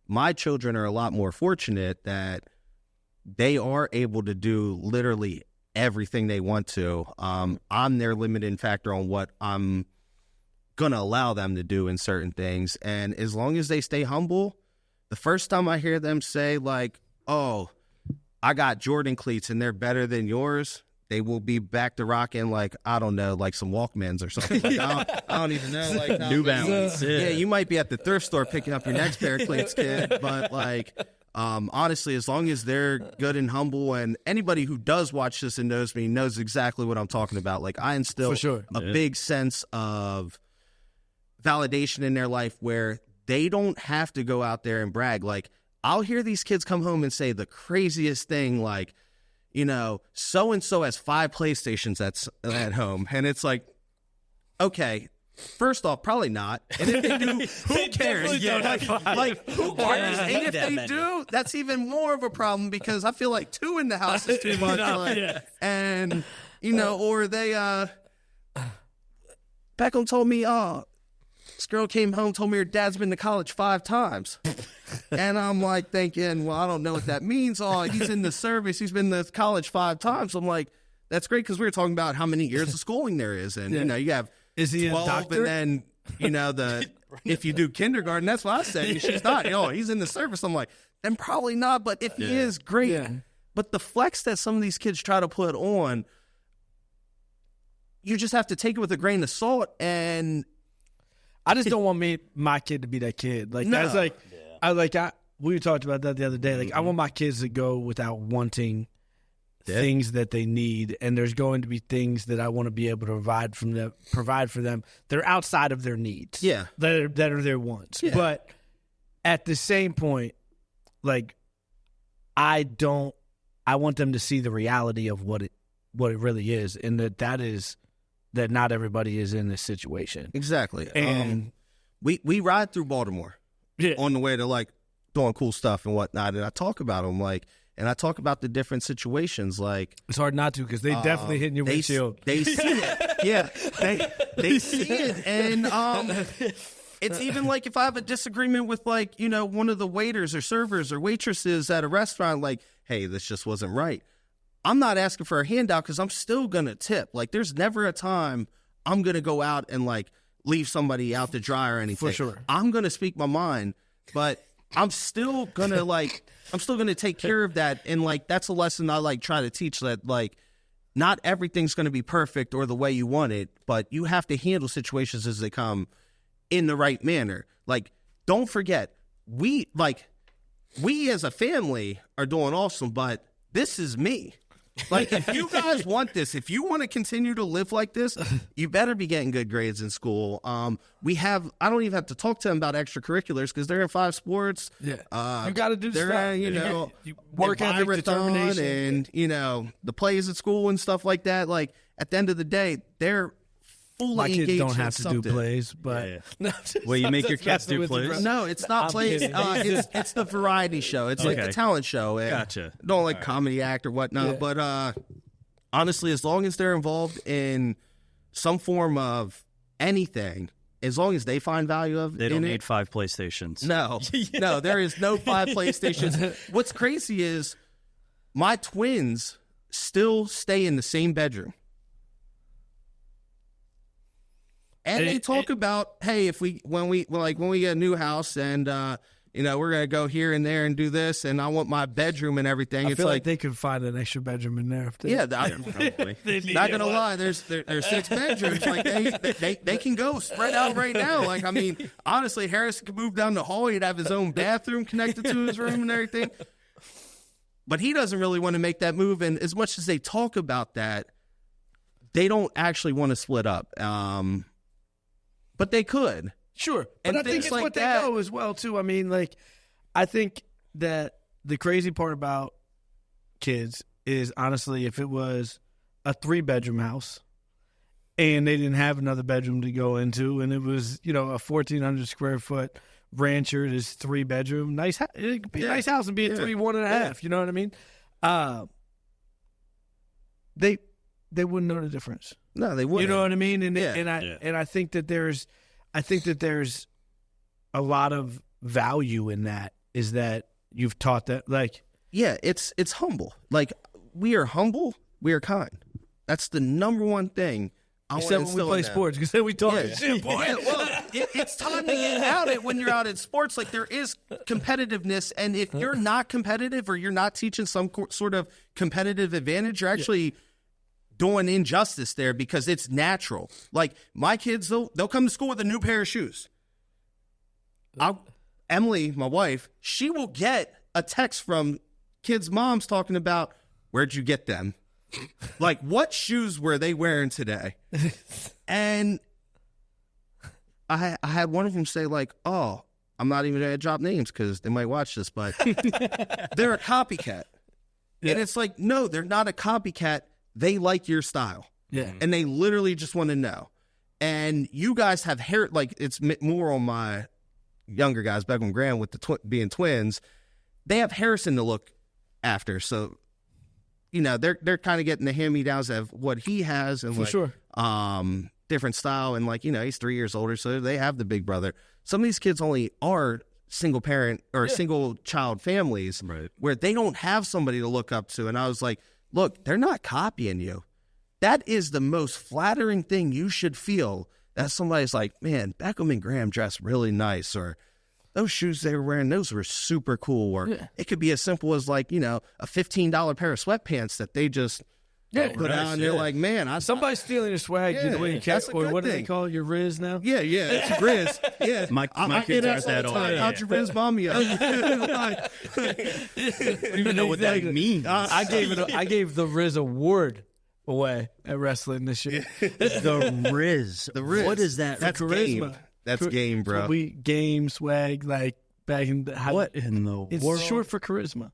My children are a lot more fortunate that they are able to do literally everything they want to. I'm their limiting factor on what I'm going to allow them to do in certain things. And as long as they stay humble, the first time I hear them say like, oh, I got Jordan cleats and they're better than yours, they will be back to rocking like, I don't know, like some Walkmans or something. Like, I don't even know. Like New Balance. Yeah, you might be at the thrift store picking up your next pair of cleats, kid. But like, honestly, as long as they're good and humble, and anybody who does watch this and knows me knows exactly what I'm talking about. Like, I instill a big sense of validation in their life where they don't have to go out there and brag. Like, I'll hear these kids come home and say the craziest thing, like, you know, so-and-so has 5 PlayStations at home. And it's like, okay, First off, probably not. And if they do, who cares? Like, who cares? And if they do, that's even more of a problem because I feel like 2 in the house is too much. And, or they, Beckham told me, this girl came home, told me her dad's been to college 5 times. And I'm like thinking, well, I don't know what that means. Oh, he's in the service. He's been to college 5 times. I'm like, that's great because we were talking about how many years of schooling there is. And, you have is he 12, a doctor? and then, if you do kindergarten, that's what I said. She's not. He's in the service. I'm like, then probably not. But if he is, great. Yeah. But the flex that some of these kids try to put on, you just have to take it with a grain of salt. And I just don't want my kid to be that kid. Like, no. That's we talked about that the other day. Like, I want my kids to go without wanting things that they need, and there's going to be things that I want to be able to provide for them that are outside of their needs. Yeah, that are their wants. Yeah. But at the same point, like, I want them to see the reality of what it really is, and that not everybody is in this situation. Exactly. And we ride through Baltimore on the way to like doing cool stuff and whatnot, and I talk about them and I talk about the different situations. Like, it's hard not to because they definitely hitting your windshield. They see it. Yeah, they see it, and it's even like if I have a disagreement with one of the waiters or servers or waitresses at a restaurant, like, hey, this just wasn't right. I'm not asking for a handout because I'm still gonna tip. Like, there's never a time I'm gonna go out and like leave somebody out to dry or anything. For sure, I'm gonna speak my mind, but I'm still gonna take care of that. And like, that's a lesson I like try to teach, that like, not everything's gonna be perfect or the way you want it, but you have to handle situations as they come in the right manner. Like, don't forget, we as a family are doing awesome, but this is me. Like, if you guys want this, if you want to continue to live like this, you better be getting good grades in school. I don't even have to talk to them about extracurriculars because they're in 5 sports. Yeah. You got to do stuff. You work ethic, determination, and, the plays at school and stuff like that. Like, at the end of the day, they're fully my kids engaged don't have to something. do plays, but well, you make your kids do plays. No, it's not plays. It's the variety show. It's like the talent show. Gotcha. Don't like comedy act or whatnot, but honestly, as long as they're involved in some form of anything, as long as they find value of, they don't need 5 PlayStations. No, there is no 5 PlayStations. What's crazy is my twins still stay in the same bedroom. And they talk about, hey, when we get a new house and we're gonna go here and there and do this, and I want my bedroom and everything. I feel like they could find an extra bedroom in there. Probably. Not gonna lie, there's 6 bedrooms. Like, they can go spread out right now. Like, I mean, honestly, Harrison could move down the hall. He'd have his own bathroom connected to his room and everything. But he doesn't really want to make that move. And as much as they talk about that, they don't actually want to split up. But they could. Sure. But I think it's like what they know as well, too. I mean, like, I think that the crazy part about kids is, honestly, if it was a 3-bedroom house and they didn't have another bedroom to go into, and it was, a 1,400 square foot rancher, is 3-bedroom, it could be a nice house and be a 3, 1.5. You know what I mean? They wouldn't know the difference. No, they wouldn't. You know what I mean? And I think that there's a lot of value in that. Is that you've taught that, like, it's humble. Like, we are humble, we are kind. That's the number one thing. Except when we play sports, because then we talk shit, boy. Well, it's time to get out it when you're out in sports. Like, there is competitiveness, and if you're not competitive or you're not teaching some sort of competitive advantage, you're actually doing injustice there, because it's natural. Like, my kids, they'll come to school with a new pair of shoes. Emily, my wife, she will get a text from kids' moms talking about, where'd you get them? Like, what shoes were they wearing today? And I had one of them say, like, oh, I'm not even going to drop names because they might watch this, but they're a copycat. Yeah. And it's like, no, they're not a copycat. They like your style. Yeah. And they literally just want to know. and you guys have hair, like it's more on my younger guys, Beckham Graham with the being twins, they have Harrison to look after. So, you know, they're kind of getting the hand-me-downs of what he has and For sure. different style. And like, you know, he's 3 years older, so they have the big brother. Some of these kids only are single parent or single child families where they don't have somebody to look up to. And I was like, look, they're not copying you. That is the most flattering thing you should feel, that somebody's like, man, Beckham and Graham dressed really nice, or those shoes they were wearing, those were super cool. Or it could be as simple as like, you know, a $15 pair of sweatpants that they just put out, and they're like, man, somebody's stealing your swag. that's a good what do they thing. call it, your Riz now? Yeah, it's Grizz. Yeah, My kids aren't that old. How'd your Riz mommy up? I don't even know what that means. I gave the Riz award away at wrestling this year. The Riz. What is that? That's charisma. game. That's game, bro. We game swag like back in the What in the it's world? short for charisma.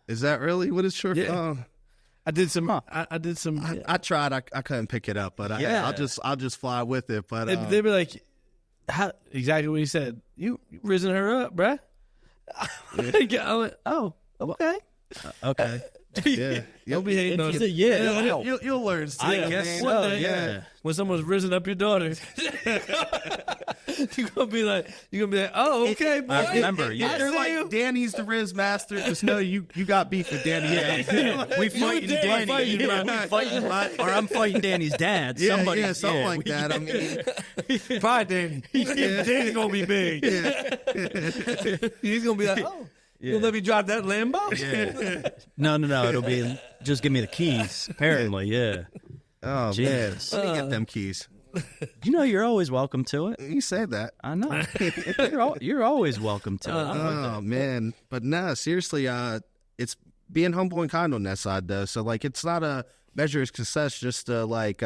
Is that really what it's short for? Yeah. I did some. I did some. I tried. I couldn't pick it up, but I'll just fly with it. But They'd be like, "How exactly what he said? You risen her up, bruh." I went, "Oh, okay, Okay. yeah, You'll be hating on it. you'll learn. I guess One so. day, Yeah. When someone's risen up your daughter, you're gonna be like, "Oh, okay, boy." I remember. Yeah. They're like, Danny's the Riz master. Just know you got beef with Danny. We fighting Danny, Danny. fighting, Fighting, or I'm fighting Danny's dad. Somebody, something like that. I mean, Bye, Danny. Danny's gonna be big. He's gonna be like, "Oh, you'll let me drive that Lambo?" No. It'll be just give me the keys. Apparently, yeah. oh Jesus. man, let me get them keys. You know, you're always welcome to it. You say that. I know. You're always welcome to it. Oh man, but no, seriously, it's being humble and kind on that side though. So like, it's not a measure of success just to like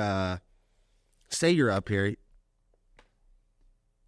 say you're up here.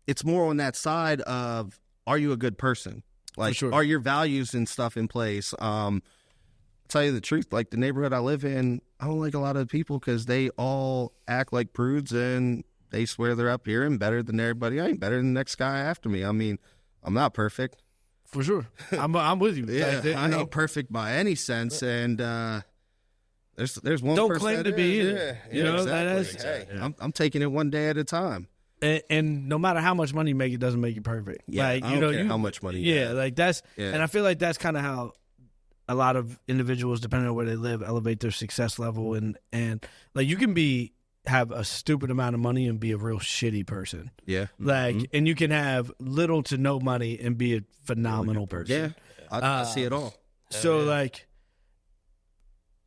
It's more on that side of, are you a good person? Like, sure. Are your values and stuff in place? Tell you the truth, like the neighborhood I live in, I don't like a lot of people because they all act like prudes and they swear they're up here and better than everybody. I ain't better than the next guy after me. I mean, I'm not perfect. For sure, I'm with you. Yeah, Like, I ain't perfect by any sense, and there's one. Don't person claim that to be is. either. Yeah, You know, exactly. that's- I'm taking it one day at a time. and no matter how much money you make, it doesn't make you perfect. Yeah, like, I don't care how much money you have. like that's, Yeah. and I feel like that's kind of how a lot of individuals, depending on where they live, elevate their success level, and like you can have a stupid amount of money and be a real shitty person. Yeah, Like, and you can have little to no money and be a phenomenal person. yeah, I see it all. So like,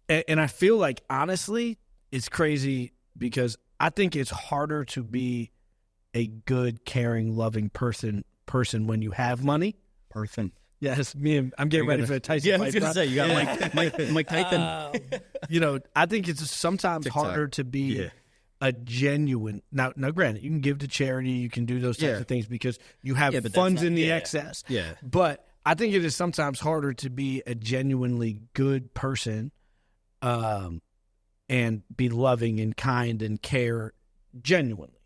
and I feel like honestly, it's crazy because I think it's harder to be a good, caring, loving person when you have money. Yes, I'm getting ready for a Tyson Yeah, I fight. was gonna say you got Mike Tyson. You know, I think it's sometimes harder to be a genuine. Now, granted, you can give to charity, you can do those types of things because you have but funds that's not- in the excess. Yeah. But I think it is sometimes harder to be a genuinely good person, and be loving and kind and care genuinely,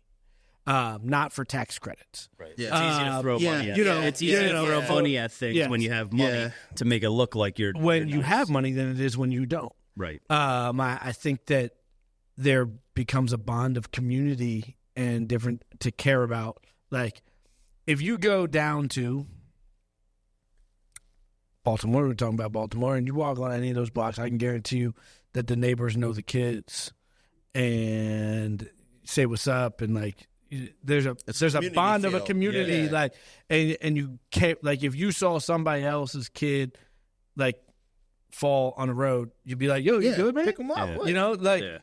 not for tax credits. Right. Yeah, it's easy to throw money at. you know, It's easy to throw yeah. money at things Yes. when you have money to make it look like you're When you're you nice. have money than it is when you don't. Right. I think that there becomes a bond of community and different to care about. Like, if you go down to Baltimore, we're talking about Baltimore, and you walk on any of those blocks, I can guarantee you that the neighbors know the kids and say what's up, and like there's a bond of a community, Yeah. like, and you can't, like, if you saw somebody else's kid like fall on the road, you'd be like, "Yo, you good, man?" Pick them up. Yeah. You know, like Yeah.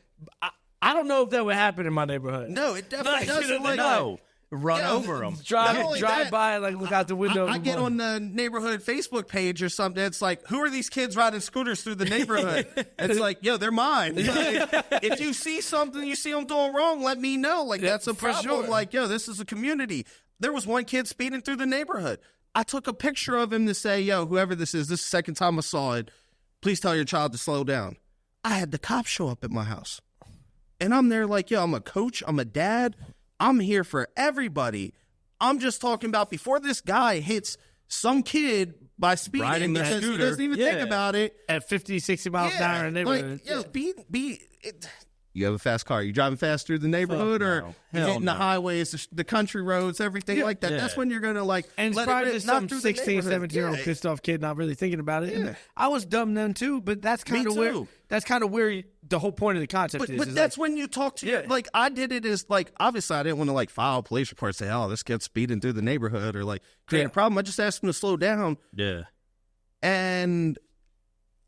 I don't know if that would happen in my neighborhood. No, it definitely Like, doesn't. Like, No. Run Yeah. over them. Not Drive only that, by, like, look out the window. I get on the neighborhood Facebook page or something. It's like, who are these kids riding scooters through the neighborhood? It's like, yo, they're mine. If you see something, you see them doing wrong, let me know. Like, that's a for problem. sure. Like, yo, this is a community. There was one kid speeding through the neighborhood. I took a picture of him to say, yo, whoever this is the second time I saw it, please tell your child to slow down. I had the cops show up at my house. And I'm there like, yo, I'm a coach, I'm a dad, I'm here for everybody. I'm just talking about before this guy hits some kid by speeding Riding the because he scooter. doesn't even think about it. At 50, 60 miles an hour in the neighborhood. You have a fast car. You driving fast through the neighborhood, or no. you Hell hitting the no. highways, the country roads, everything like that. Yeah. That's when you're gonna like. And it's let probably it just not some through the 16, neighborhood. 17-year-old Yeah. pissed off kid not really thinking about it. Yeah. And I was dumb then too, but that's kind of where too. the whole point of the concept is. But is that's like, when you talk to Yeah. like I did it as like obviously I didn't want to like file a police report, say, oh, this kid's speeding through the neighborhood or like create Yeah. a problem. I just asked him to slow down, Yeah. and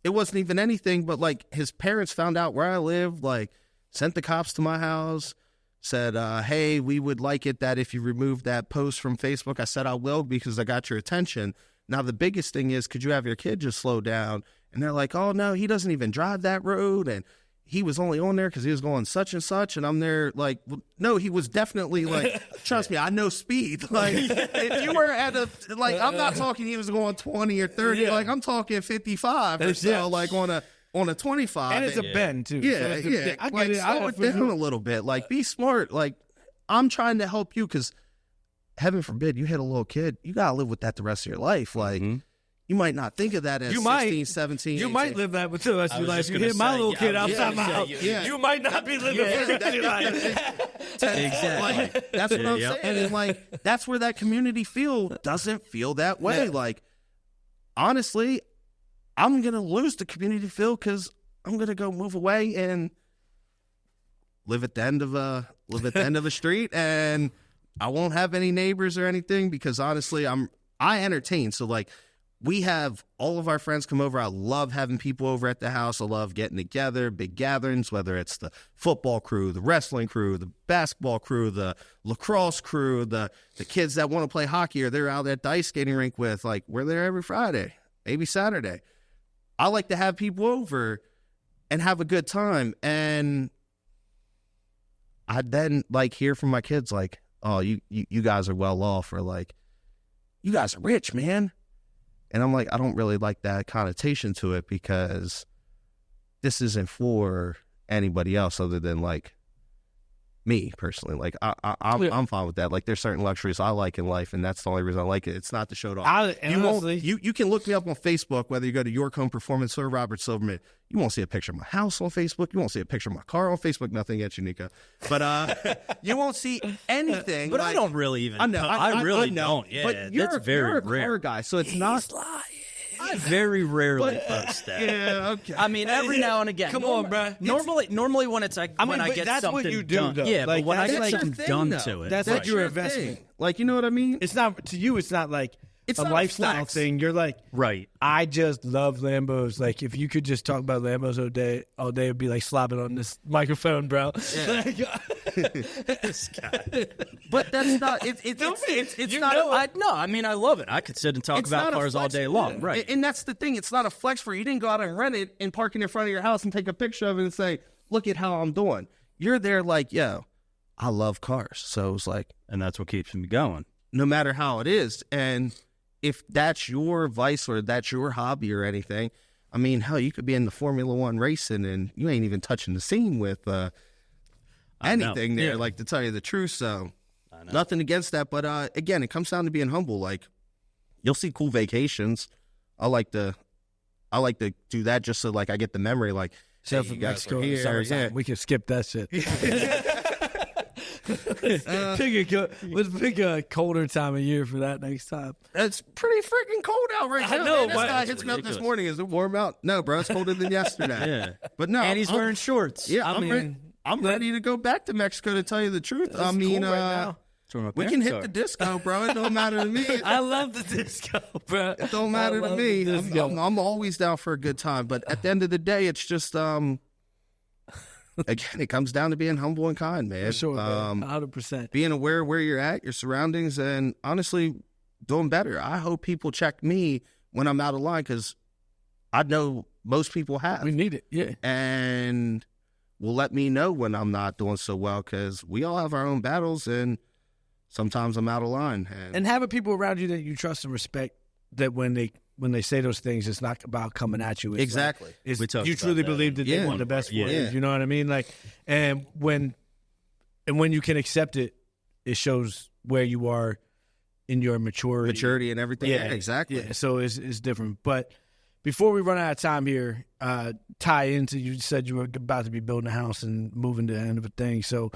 it wasn't even anything. But like his parents found out where I lived, like sent the cops to my house, said, hey, we would like it that if you remove that post from Facebook. I said I will because I got your attention. Now the biggest thing is, could you have your kid just slow down? And they're like, oh no, he doesn't even drive that road, and he was only on there because he was going such and such. And I'm there like, well, no, he was definitely like, trust me, I know speed. Like if you were at a, like, I'm not talking he was going 20 or 30, Yeah. like I'm talking 55 or so, Yeah. like on a 25. and it's a bend too. Yeah, So it's a- yeah. I get Like, it. I slow it down a little bit. Like, be smart. Like, I'm trying to help you because, heaven forbid, you hit a little kid. You got to live with that the rest of your life. Like, you might not think of that as You 16, might. 17, You 18. might live that with the rest of your was life. just You gonna hit my say, little yeah, kid I was outside gonna my say, house. yeah. You might not be living for the rest of your life. Exactly. Like, that's what I'm Yep. saying. And, like, that's where that community feel doesn't feel that way. Yeah. Like, honestly, I'm going to lose the community feel because I'm going to go move away and live at the end of a street, and I won't have any neighbors or anything because honestly, I entertain. So like we have all of our friends come over. I love having people over at the house. I love getting together, big gatherings, whether it's the football crew, the wrestling crew, the basketball crew, the lacrosse crew, the kids that want to play hockey or they're out at the ice skating rink with, like we're there every Friday, maybe Saturday. I like to have people over and have a good time. And I then like hear from my kids like, oh, you guys are well off, or like, you guys are rich, man. And I'm like, I don't really like that connotation to it because this isn't for anybody else other than like me personally. Like I'm fine with that. Like there's certain luxuries I like in life, and that's the only reason I like it. It's not to show it off. You can look me up on Facebook, whether you go to York Home Performance or Robert Silverman. You won't see a picture of my house on Facebook. You won't see a picture of my car on Facebook. Nothing against you, Nico. But you won't see anything. But like, I don't really even. I know. I really know. don't. Yeah, but you're that's very a rare. car guy, so it's not. I very rarely post that. Yeah, okay. I mean, every now and again. Come on, bro. Normally when it's like when I but get that's something what you do, done. though. Yeah, Like, but when I that's get your something thing, done though. to it, That's right. like your your investment. thing. Like, you know what I mean? It's not to you. It's not like It's a not a lifestyle flex. thing. You're like, Right. I just love Lambos. Like, if you could just talk about Lambos all day, it'd be like slobbing on this microphone, bro. This guy. But that's not. It's You not. know it. I mean, I love it. I could sit and talk It's about not a cars all flex. day long. Right. And that's the thing. It's not a flex for you. You didn't go out and rent it and park it in front of your house and take a picture of it and say, "Look at how I'm doing." You're there like, yo, I love cars. So it's like, And that's what keeps me going. no matter how it is, and if that's your vice or that's your hobby or anything, I mean, hell, you could be in the Formula One racing and you ain't even touching the scene with anything there. Yeah. Like, to tell you the truth, so nothing against that, but again, it comes down to being humble. Like, you'll see cool vacations. I like to do that just so like I get the memory. Like, Except hey, for you guys Mexico were in the here, summertime. yeah. We can skip that shit. Let's pick a colder time of year for that next time. It's pretty freaking cold out right I now. know, man. This but guy it's hits me up this ridiculous. morning. Is it warm out? No, bro. It's colder than yesterday. Yeah. But no, And he's wearing shorts. Yeah, I I'm ready to go back to Mexico, to tell you the truth. I mean, cold right now. That's where my we can parents hit are. the disco, bro. It don't matter to me. I love the disco, bro. It don't matter to me. I'm always down for a good time. But at the end of the day, it's just again, it comes down to being humble and kind, man. For sure, 100%. Being aware of where you're at, your surroundings, and honestly, doing better. I hope people check me when I'm out of line because I know most people have. We need it, yeah. And will let me know when I'm not doing so well because we all have our own battles and sometimes I'm out of line. And having people around you that you trust and respect, that when they when they say those things, it's not about coming at you. It's Exactly. Like, it's, We talked you about truly that. believe that they want the best for you. You know what I mean? Like, and when you can accept it, it shows where you are in your maturity and everything. Yeah, exactly. Yeah, so it's different. But before we run out of time here, tie into, you said you were about to be building a house and moving to the end of a thing. So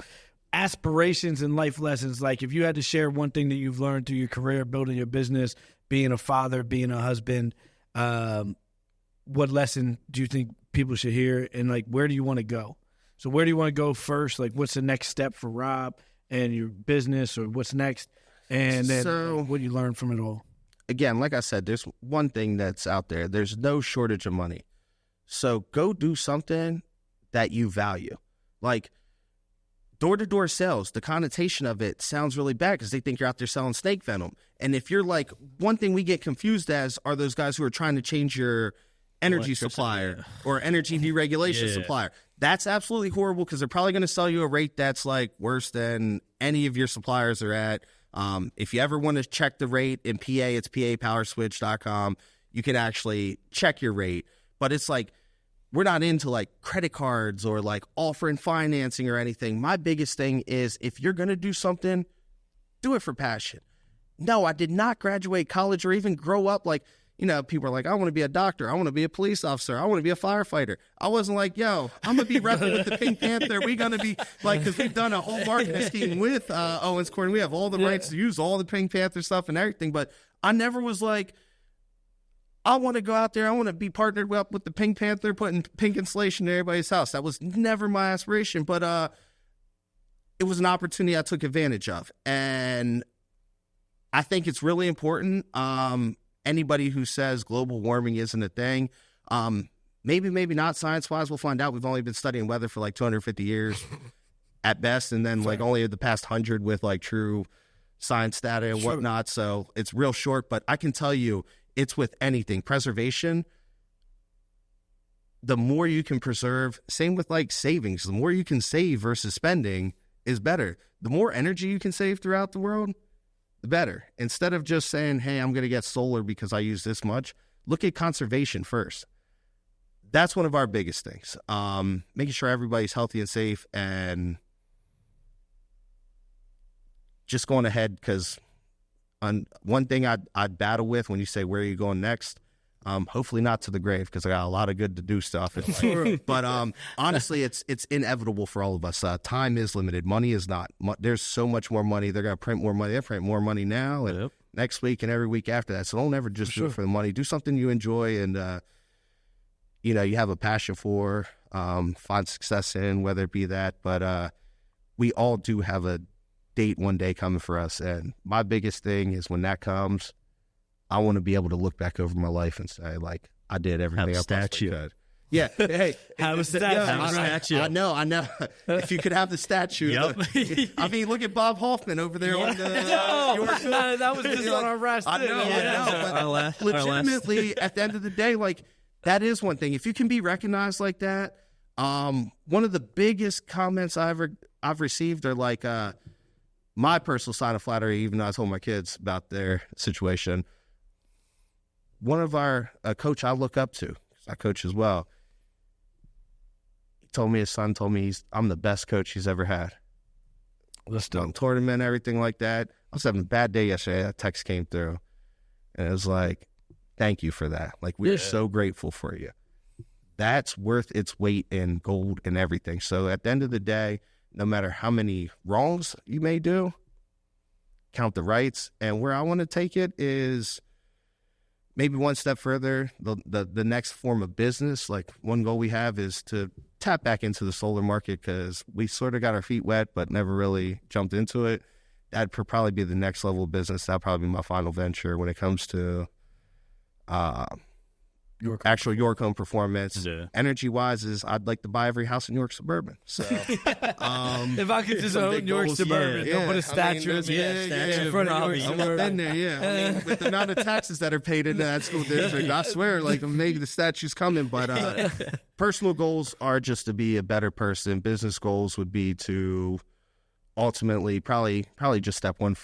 aspirations and life lessons, like if you had to share one thing that you've learned through your career, building your business, being a father, being a husband, what lesson do you think people should hear? And like, where do you want to go? So where do you want to go first? Like, what's the next step for Rob and your business, or what's next? And then what do you learn from it all? Again, like I said, there's one thing that's out there. There's no shortage of money. So go do something that you value. Like door-to-door sales, the connotation of it sounds really bad because they think you're out there selling snake venom. And if you're like, one thing we get confused as are those guys who are trying to change your energy supplier or energy deregulation supplier. That's absolutely horrible because they're probably going to sell you a rate that's like worse than any of your suppliers are at. If you ever want to check the rate in PA, it's papowerswitch.com. You can actually check your rate, but it's like, we're not into like credit cards or like offering financing or anything. My biggest thing is if you're going to do something, do it for passion. No, I did not graduate college or even grow up like, you know, people are like, I want to be a doctor. I want to be a police officer. I want to be a firefighter. I wasn't like, yo, I'm going to be repping with the Pink Panther. We're going to be like, because we've done a whole marketing scheme with Owens Corning. We have all the rights to use all the Pink Panther stuff and everything. But I never was like, I want to go out there. I want to be partnered up with the Pink Panther, putting pink insulation in everybody's house. That was never my aspiration. But it was an opportunity I took advantage of. And I think it's really important. Anybody who says global warming isn't a thing, maybe not science-wise, we'll find out. We've only been studying weather for like 250 years at best, and then like only the past 100 with like true science data and whatnot. So it's real short, but I can tell you it's with anything. Preservation, the more you can preserve, same with like savings, the more you can save versus spending is better. The more energy you can save throughout the world, the better. Instead of just saying, hey, I'm going to get solar because I use this much, look at conservation first. That's one of our biggest things. Making sure everybody's healthy and safe, and just going ahead, because one thing I'd battle with when you say, where are you going next? Hopefully not to the grave, because I got a lot of good to do stuff. But honestly, it's inevitable for all of us. Time is limited. Money is not. There's so much more money. They're going to print more money. They print more money now and next week and every week after that. So don't ever just do it for the money. Do something you enjoy and, you have a passion for, find success in, whether it be that. But we all do have a date one day coming for us. And my biggest thing is when that comes, I want to be able to look back over my life and say, like, I did everything I possibly could. Yeah. Hey, have a statue. I know. If you could have the statue. I mean, look at Bob Hoffman over there on the. That was just on our rest. I know. But legitimately, at the end of the day, like, that is one thing. If you can be recognized like that, one of the biggest comments I've received are like, my personal sign of flattery, even though I told my kids about their situation. One of our coach I look up to, because I coach as well, his son told me I'm the best coach he's ever had. Let's do tournament, everything like that. I was having a bad day yesterday. That text came through, and it was like, thank you for that. Like, we're so grateful for you. That's worth its weight in gold and everything. So at the end of the day, no matter how many wrongs you may do, count the rights. And where I want to take it is maybe one step further, the next form of business. Like, one goal we have is to tap back into the solar market, because we sort of got our feet wet but never really jumped into it. That'd probably be the next level of business. That'd probably be my final venture when it comes to York home performance. Energy-wise, is I'd like to buy every house in York Suburban. So if I could just own York Suburban, they'll put a statue in front of York Suburban. I've been there, I mean, with the amount of taxes that are paid into that school district, I swear, like, maybe the statue's coming. But personal goals are just to be a better person. Business goals would be to ultimately probably just step one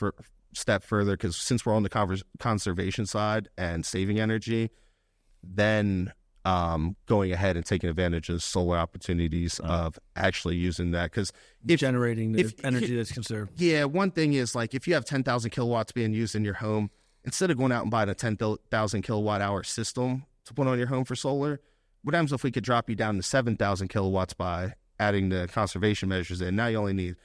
step further, because since we're on the conservation side and saving energy, then going ahead and taking advantage of solar opportunities of actually using that, because generating the energy that's conserved. Yeah, one thing is, like, if you have 10,000 kilowatts being used in your home, instead of going out and buying a 10,000 kilowatt hour system to put on your home for solar, what happens if we could drop you down to 7,000 kilowatts by adding the conservation measures in? Now you only need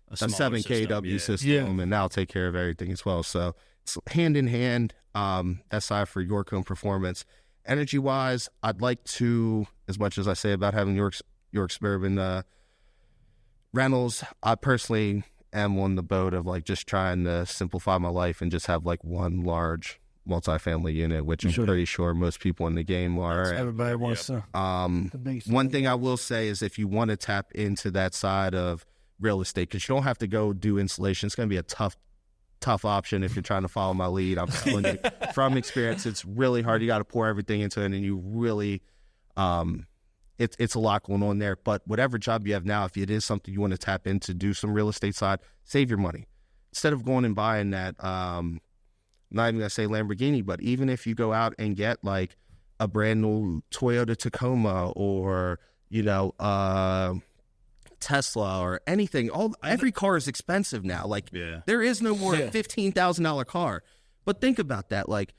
a 7 kW system, and that'll take care of everything as well. So it's hand in hand. That side for York Home Performance. Energy wise, I'd like to, as much as I say about having York Suburban rentals, I personally am on the boat of like just trying to simplify my life and just have like one large multifamily unit, which I'm pretty sure most people in the game are. Everybody wants to. One thing I will say is, if you want to tap into that side of real estate, because you don't have to go do insulation, it's going to be a tough option if you're trying to follow my lead. I'm telling you from experience, it's really hard. You got to pour everything into it, and you really, it's a lot going on there. But whatever job you have now, if it is something you want to tap into, do some real estate side, save your money. Instead of going and buying that, not even going to say Lamborghini, but even if you go out and get like a brand new Toyota Tacoma or, Tesla or anything, every car is expensive now. Like, there is no more $15,000 car. But think about that. Like,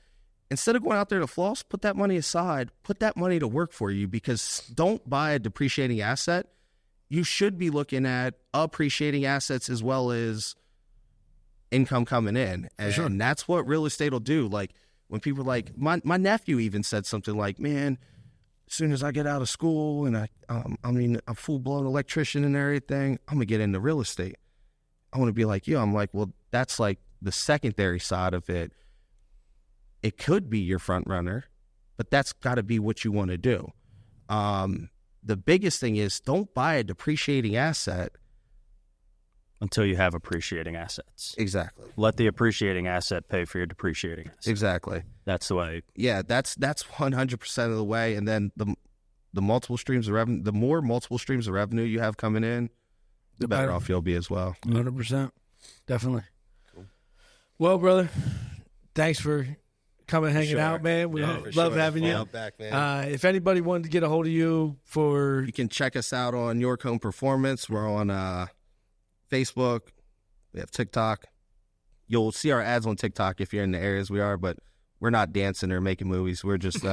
instead of going out there to floss, put that money aside, put that money to work for you, because don't buy a depreciating asset. You should be looking at appreciating assets as well as income coming in. And that's what real estate will do. Like, when people like, my nephew even said something like, man, as soon as I get out of school and I'm a full-blown electrician and everything, I'm going to get into real estate. I want to be like you. I'm like, well, that's like the secondary side of it. It could be your front runner, but that's got to be what you want to do. The biggest thing is, don't buy a depreciating asset until you have appreciating assets. Exactly. Let the appreciating asset pay for your depreciating asset. Exactly. That's the way. Yeah, that's 100% of the way. And then the multiple streams of revenue, the more multiple streams of revenue you have coming in, the better off you'll be as well. 100%. Definitely. Cool. Well, brother, thanks for coming and hanging out, man. We love having you. Back, man. If anybody wanted to get a hold of you you can check us out on York Home Performance. We're on Facebook. We have TikTok. You'll see our ads on TikTok if you're in the areas we are, but we're not dancing or making movies. We're just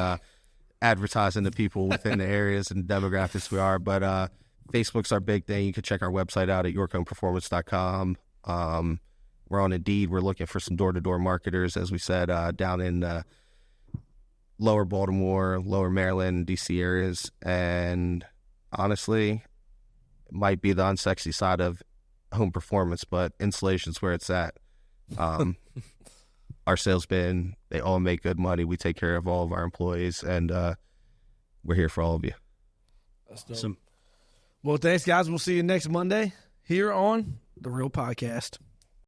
advertising to people within the areas and demographics we are. But Facebook's our big thing. You can check our website out at yorkhomeperformance.com. We're on Indeed. We're looking for some door-to-door marketers, as we said, down in lower Baltimore, lower Maryland, D.C. areas. And honestly, it might be the unsexy side of home performance, but installation's where it's at. Our salesmen, they all make good money. We take care of all of our employees, and we're here for all of you. That's dope. Well, thanks, guys. We'll see you next Monday here on The Real Podcast.